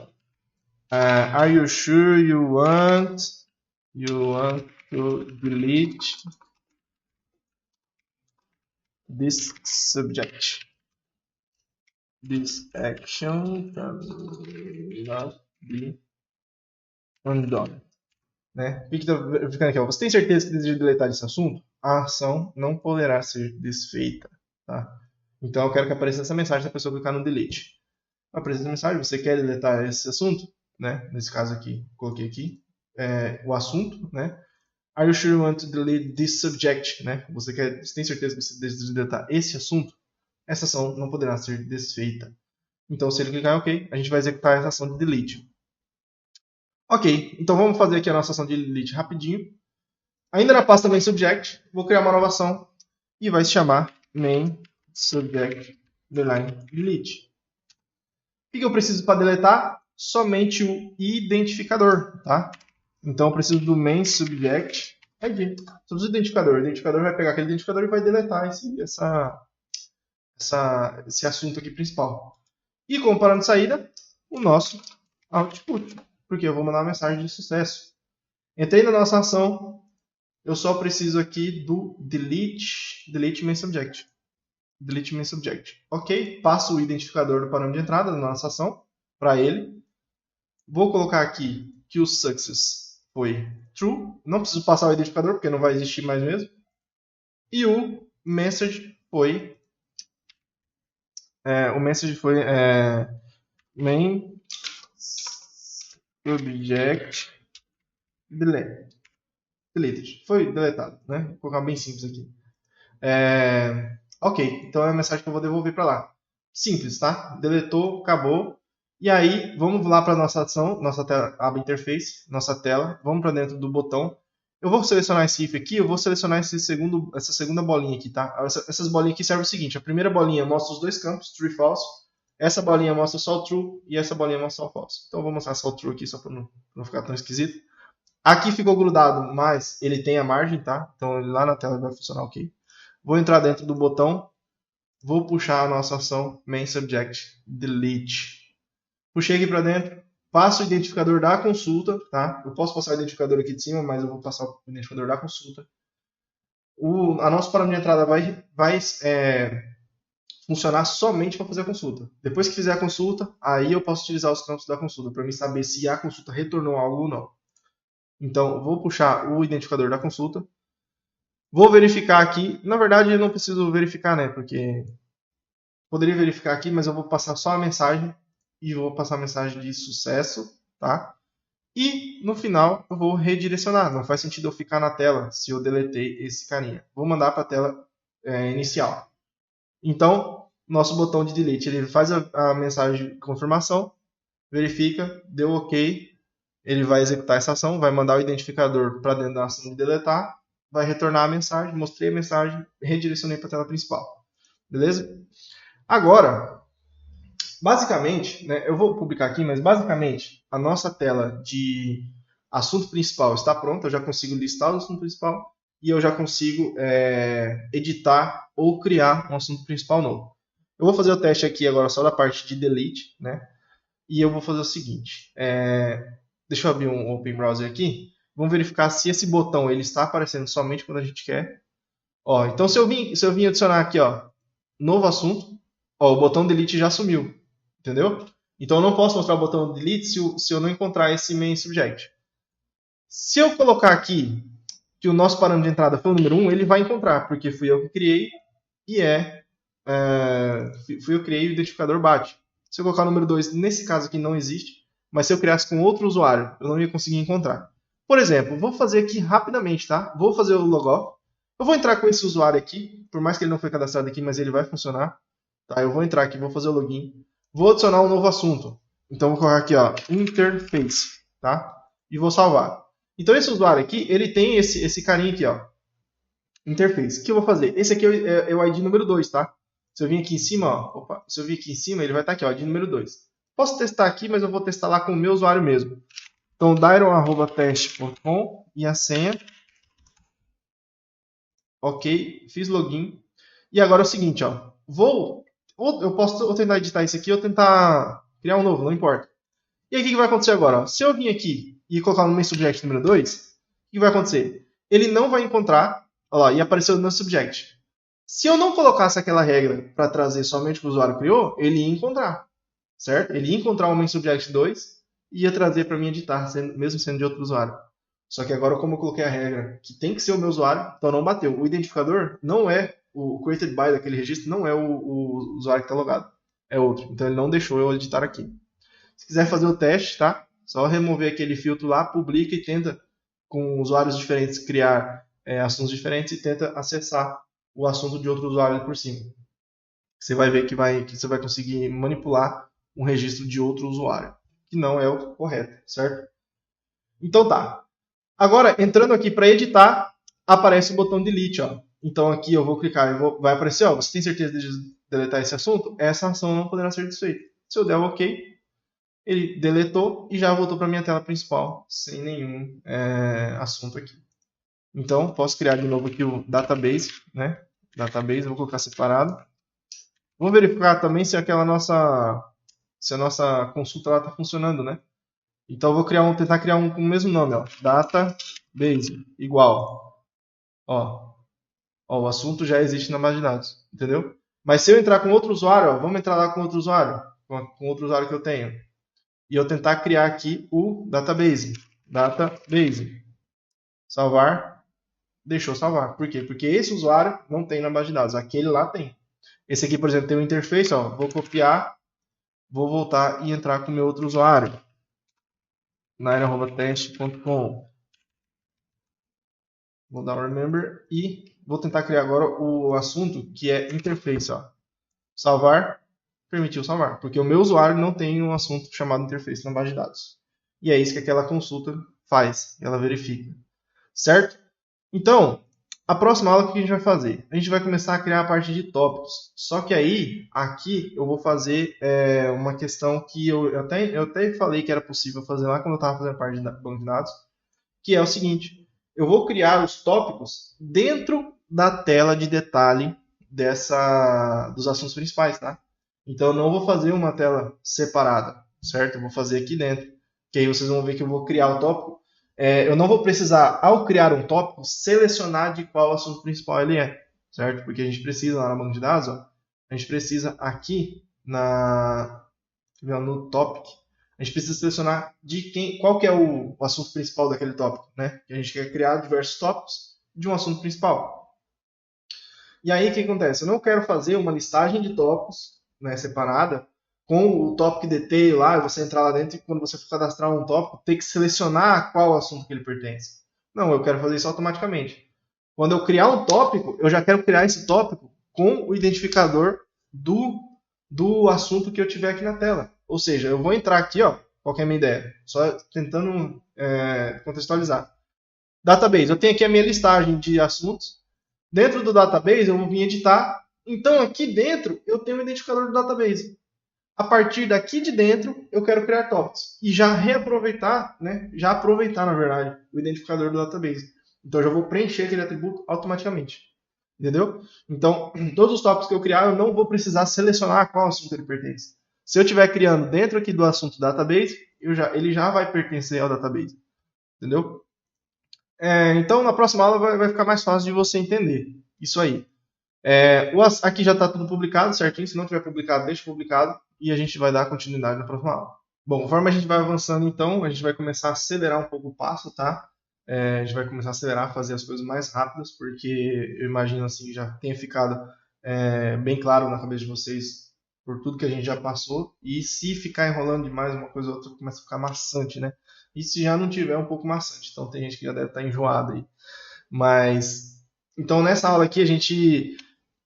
Are you sure you want to delete this subject? This action cannot be undone. Né? O que está verificando aqui? Ó? Você tem certeza que deseja deletar esse assunto? A ação não poderá ser desfeita. Tá? Então eu quero que apareça essa mensagem se a pessoa clicar no delete. Aparece essa mensagem, você quer deletar esse assunto? Né? Nesse caso aqui, coloquei aqui o assunto. Né? Are you sure you want to delete this subject? Né? Você tem certeza que você deseja deletar esse assunto? Essa ação não poderá ser desfeita. Então se ele clicar em OK, a gente vai executar essa ação de delete. Ok, então vamos fazer aqui a nossa ação de delete rapidinho. Ainda na pasta main subject, vou criar uma nova ação e vai se chamar main subject delete. O que eu preciso para deletar? Somente o identificador, tá? Então eu preciso do main subject ID. Só preciso do identificador. O identificador vai pegar aquele identificador e vai deletar esse assunto aqui principal. E como parâmetro de saída, o nosso output. Porque eu vou mandar uma mensagem de sucesso. Entrei na nossa ação, eu só preciso aqui do delete main subject. Delete main subject. Ok, passo o identificador do parâmetro de entrada da nossa ação para ele. Vou colocar aqui que o success foi true. Não preciso passar o identificador porque não vai existir mais mesmo. E o message foi main subject deleted. Foi deletado, né? Vou colocar bem simples aqui. Ok, então é a mensagem que eu vou devolver para lá. Simples, tá? Deletou, acabou. E aí, vamos lá para nossa ação, nossa tela, aba interface, nossa tela. Vamos para dentro do botão. Eu vou selecionar esse if aqui, eu vou selecionar essa segunda bolinha aqui, tá? Essas bolinhas aqui servem o seguinte: a primeira bolinha mostra os dois campos, true e false. Essa bolinha mostra só o true e essa bolinha mostra só o false. Então eu vou mostrar só o true aqui, só para não ficar tão esquisito. Aqui ficou grudado, mas ele tem a margem, tá? Então lá na tela vai funcionar ok. Vou entrar dentro do botão, vou puxar a nossa ação main subject delete. Puxei aqui para dentro, passo o identificador da consulta, tá? Eu posso passar o identificador aqui de cima, mas eu vou passar o identificador da consulta. A nossa parâmetro de entrada vai funcionar somente para fazer a consulta. Depois que fizer a consulta, aí eu posso utilizar os campos da consulta para me saber se a consulta retornou algo ou não. Então, vou puxar o identificador da consulta. Vou verificar aqui. Na verdade, eu não preciso verificar, né? Porque poderia verificar aqui, mas eu vou passar só a mensagem. E vou passar a mensagem de sucesso, tá? E no final eu vou redirecionar. Não faz sentido eu ficar na tela se eu deletei esse carinha. Vou mandar para a tela inicial. Então, nosso botão de delete, ele faz a mensagem de confirmação, verifica, deu OK. Ele vai executar essa ação, vai mandar o identificador para dentro da ação de deletar, vai retornar a mensagem, mostrei a mensagem, redirecionei para a tela principal. Beleza? Agora, basicamente, né, eu vou publicar aqui, mas basicamente a nossa tela de assunto principal está pronta, eu já consigo listar o assunto principal e eu já consigo editar ou criar um assunto principal novo. Eu vou fazer o teste aqui agora só da parte de delete, né? E eu vou fazer o seguinte, deixa eu abrir um Open Browser aqui. Vamos verificar se esse botão ele está aparecendo somente quando a gente quer. Ó, então se eu vim adicionar aqui, ó, novo assunto, ó, o botão delete já sumiu, entendeu? Então eu não posso mostrar o botão delete se eu não encontrar esse main subject. Se eu colocar aqui que o nosso parâmetro de entrada foi o número 1, ele vai encontrar, porque fui eu que criei e fui eu que criei o identificador bate. Se eu colocar o número 2, nesse caso aqui não existe, mas se eu criasse com outro usuário, eu não ia conseguir encontrar. Por exemplo, vou fazer aqui rapidamente, tá? Vou fazer o logoff. Eu vou entrar com esse usuário aqui, por mais que ele não foi cadastrado aqui, mas ele vai funcionar. Tá? Eu vou entrar aqui, vou fazer o login. Vou adicionar um novo assunto. Então, vou colocar aqui, ó, interface, tá? E vou salvar. Então, esse usuário aqui, ele tem esse carinha aqui, ó, interface. O que eu vou fazer? Esse aqui é o ID número 2, tá? Se eu vir aqui em cima, ó, se eu vir aqui em cima, ele vai estar aqui, ó, ID número 2. Posso testar aqui, mas eu vou testar lá com o meu usuário mesmo. Então, dairon@teste.com e a senha. Ok, fiz login. E agora é o seguinte, ó, eu posso tentar editar isso aqui ou tentar criar um novo, não importa. E aí o que vai acontecer agora? Ó? Se eu vir aqui e colocar no main subject número 2, o que vai acontecer? Ele não vai encontrar, olha lá, e apareceu no subject. Se eu não colocasse aquela regra para trazer somente o que o usuário criou, ele ia encontrar, certo? Ele ia encontrar o main subject 2 e ia trazer para mim editar, mesmo sendo de outro usuário. Só que agora, como eu coloquei a regra que tem que ser o meu usuário, então não bateu. O identificador não é o created by daquele registro, não é o usuário que está logado. É outro. Então ele não deixou eu editar aqui. Se quiser fazer o teste, tá? Só remover aquele filtro lá, publica e tenta, com usuários diferentes, criar assuntos diferentes e tenta acessar o assunto de outro usuário por cima. Você vai ver que você vai conseguir manipular um registro de outro usuário, que não é o correto, certo? Então tá. Agora, entrando aqui para editar, aparece o botão delete, ó. Então aqui eu vou clicar e vai aparecer, ó, você tem certeza de deletar esse assunto? Essa ação não poderá ser desfeita. Se eu der o OK, ele deletou e já voltou para minha tela principal, sem nenhum assunto aqui. Então, posso criar de novo aqui o database, né? Database, eu vou colocar separado. Vou verificar também se a nossa consulta está funcionando, né? Então, eu vou tentar criar um com o mesmo nome, ó, database, igual. Ó, o assunto já existe na base de dados, entendeu? Mas se eu entrar com outro usuário, ó, vamos entrar lá com outro usuário, com outro usuário que eu tenho. E eu tentar criar aqui o database. Salvar. deixou salvar. Por quê? Porque esse usuário não tem na base de dados, aquele lá tem. Esse aqui, por exemplo, tem um interface, ó, vou copiar, vou voltar e entrar com o meu outro usuário, naira@test.com. Vou dar um remember e vou tentar criar agora o assunto que é interface, ó. Salvar, permitiu salvar, porque o meu usuário não tem um assunto chamado interface na base de dados. E é isso que aquela consulta faz, ela verifica, certo? Então, a próxima aula, o que a gente vai fazer? A gente vai começar a criar a parte de tópicos. Só que aí, aqui, eu vou fazer uma questão que eu até falei que era possível fazer lá quando eu estava fazendo parte do banco de dados, que é o seguinte: eu vou criar os tópicos dentro da tela de detalhe dos assuntos principais, tá? Então, eu não vou fazer uma tela separada, certo? Eu vou fazer aqui dentro. Que aí vocês vão ver que eu vou criar o tópico. Eu não vou precisar, ao criar um tópico, selecionar de qual assunto principal ele é, certo? Porque a gente precisa lá na banco de dados, ó, a gente precisa aqui no topic, a gente precisa selecionar qual que é o assunto principal daquele tópico, né? A gente quer criar diversos tópicos de um assunto principal. E aí o que acontece? Eu não quero fazer uma listagem de tópicos, né, separada, com o topic detail lá, você entrar lá dentro e quando você for cadastrar um tópico, ter que selecionar a qual assunto que ele pertence. Não, eu quero fazer isso automaticamente. Quando eu criar um tópico, eu já quero criar esse tópico com o identificador do assunto que eu tiver aqui na tela. Ou seja, eu vou entrar aqui, ó, qual que é a minha ideia? Só tentando contextualizar. Database, eu tenho aqui a minha listagem de assuntos. Dentro do database, eu vou vir editar. Então, aqui dentro, eu tenho o identificador do database. A partir daqui de dentro, eu quero criar tópicos. E já reaproveitar, né? Já aproveitar, na verdade, o identificador do database. Então, eu já vou preencher aquele atributo automaticamente. Entendeu? Então, todos os tópicos que eu criar, eu não vou precisar selecionar a qual assunto ele pertence. Se eu estiver criando dentro aqui do assunto database, ele já vai pertencer ao database. Entendeu? Então, na próxima aula vai ficar mais fácil de você entender isso aí. Aqui já está tudo publicado, certinho. Se não tiver publicado, deixa publicado e a gente vai dar continuidade na próxima aula. Bom, conforme a gente vai avançando, então, a gente vai começar a acelerar um pouco o passo, tá? A gente vai começar a acelerar, fazer as coisas mais rápidas, porque eu imagino assim que já tenha ficado bem claro na cabeça de vocês por tudo que a gente já passou. E se ficar enrolando demais uma coisa ou outra, começa a ficar maçante, né? E se já não tiver, um pouco maçante. Então tem gente que já deve estar enjoada aí. Mas, então nessa aula aqui a gente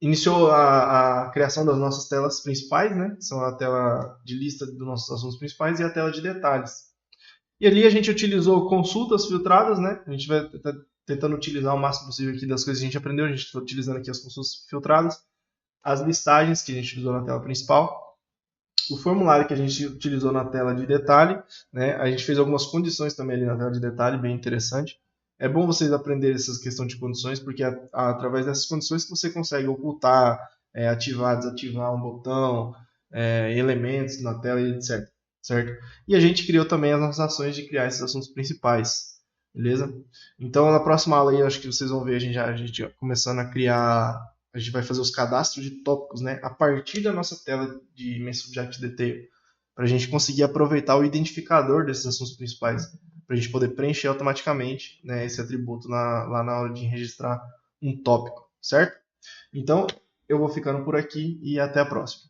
iniciou a criação das nossas telas principais, né? São a tela de lista dos nossos assuntos principais e a tela de detalhes. E ali a gente utilizou consultas filtradas, né? A gente vai tentando utilizar o máximo possível aqui das coisas que a gente aprendeu. A gente está utilizando aqui as consultas filtradas, as listagens que a gente utilizou na tela principal, o formulário que a gente utilizou na tela de detalhe, né? A gente fez algumas condições também ali na tela de detalhe, bem interessante. É bom vocês aprenderem essas questões de condições, porque através dessas condições que você consegue ocultar, ativar, desativar um botão, elementos na tela e etc. Certo? E a gente criou também as nossas ações de criar esses assuntos principais. Beleza? Então, na próxima aula aí, eu acho que vocês vão ver a gente começando a criar. A gente vai fazer os cadastros de tópicos, né, a partir da nossa tela de Main Subject Detail, para a gente conseguir aproveitar o identificador desses assuntos principais, para a gente poder preencher automaticamente, né, esse atributo lá na hora de registrar um tópico, certo? Então, eu vou ficando por aqui e até a próxima.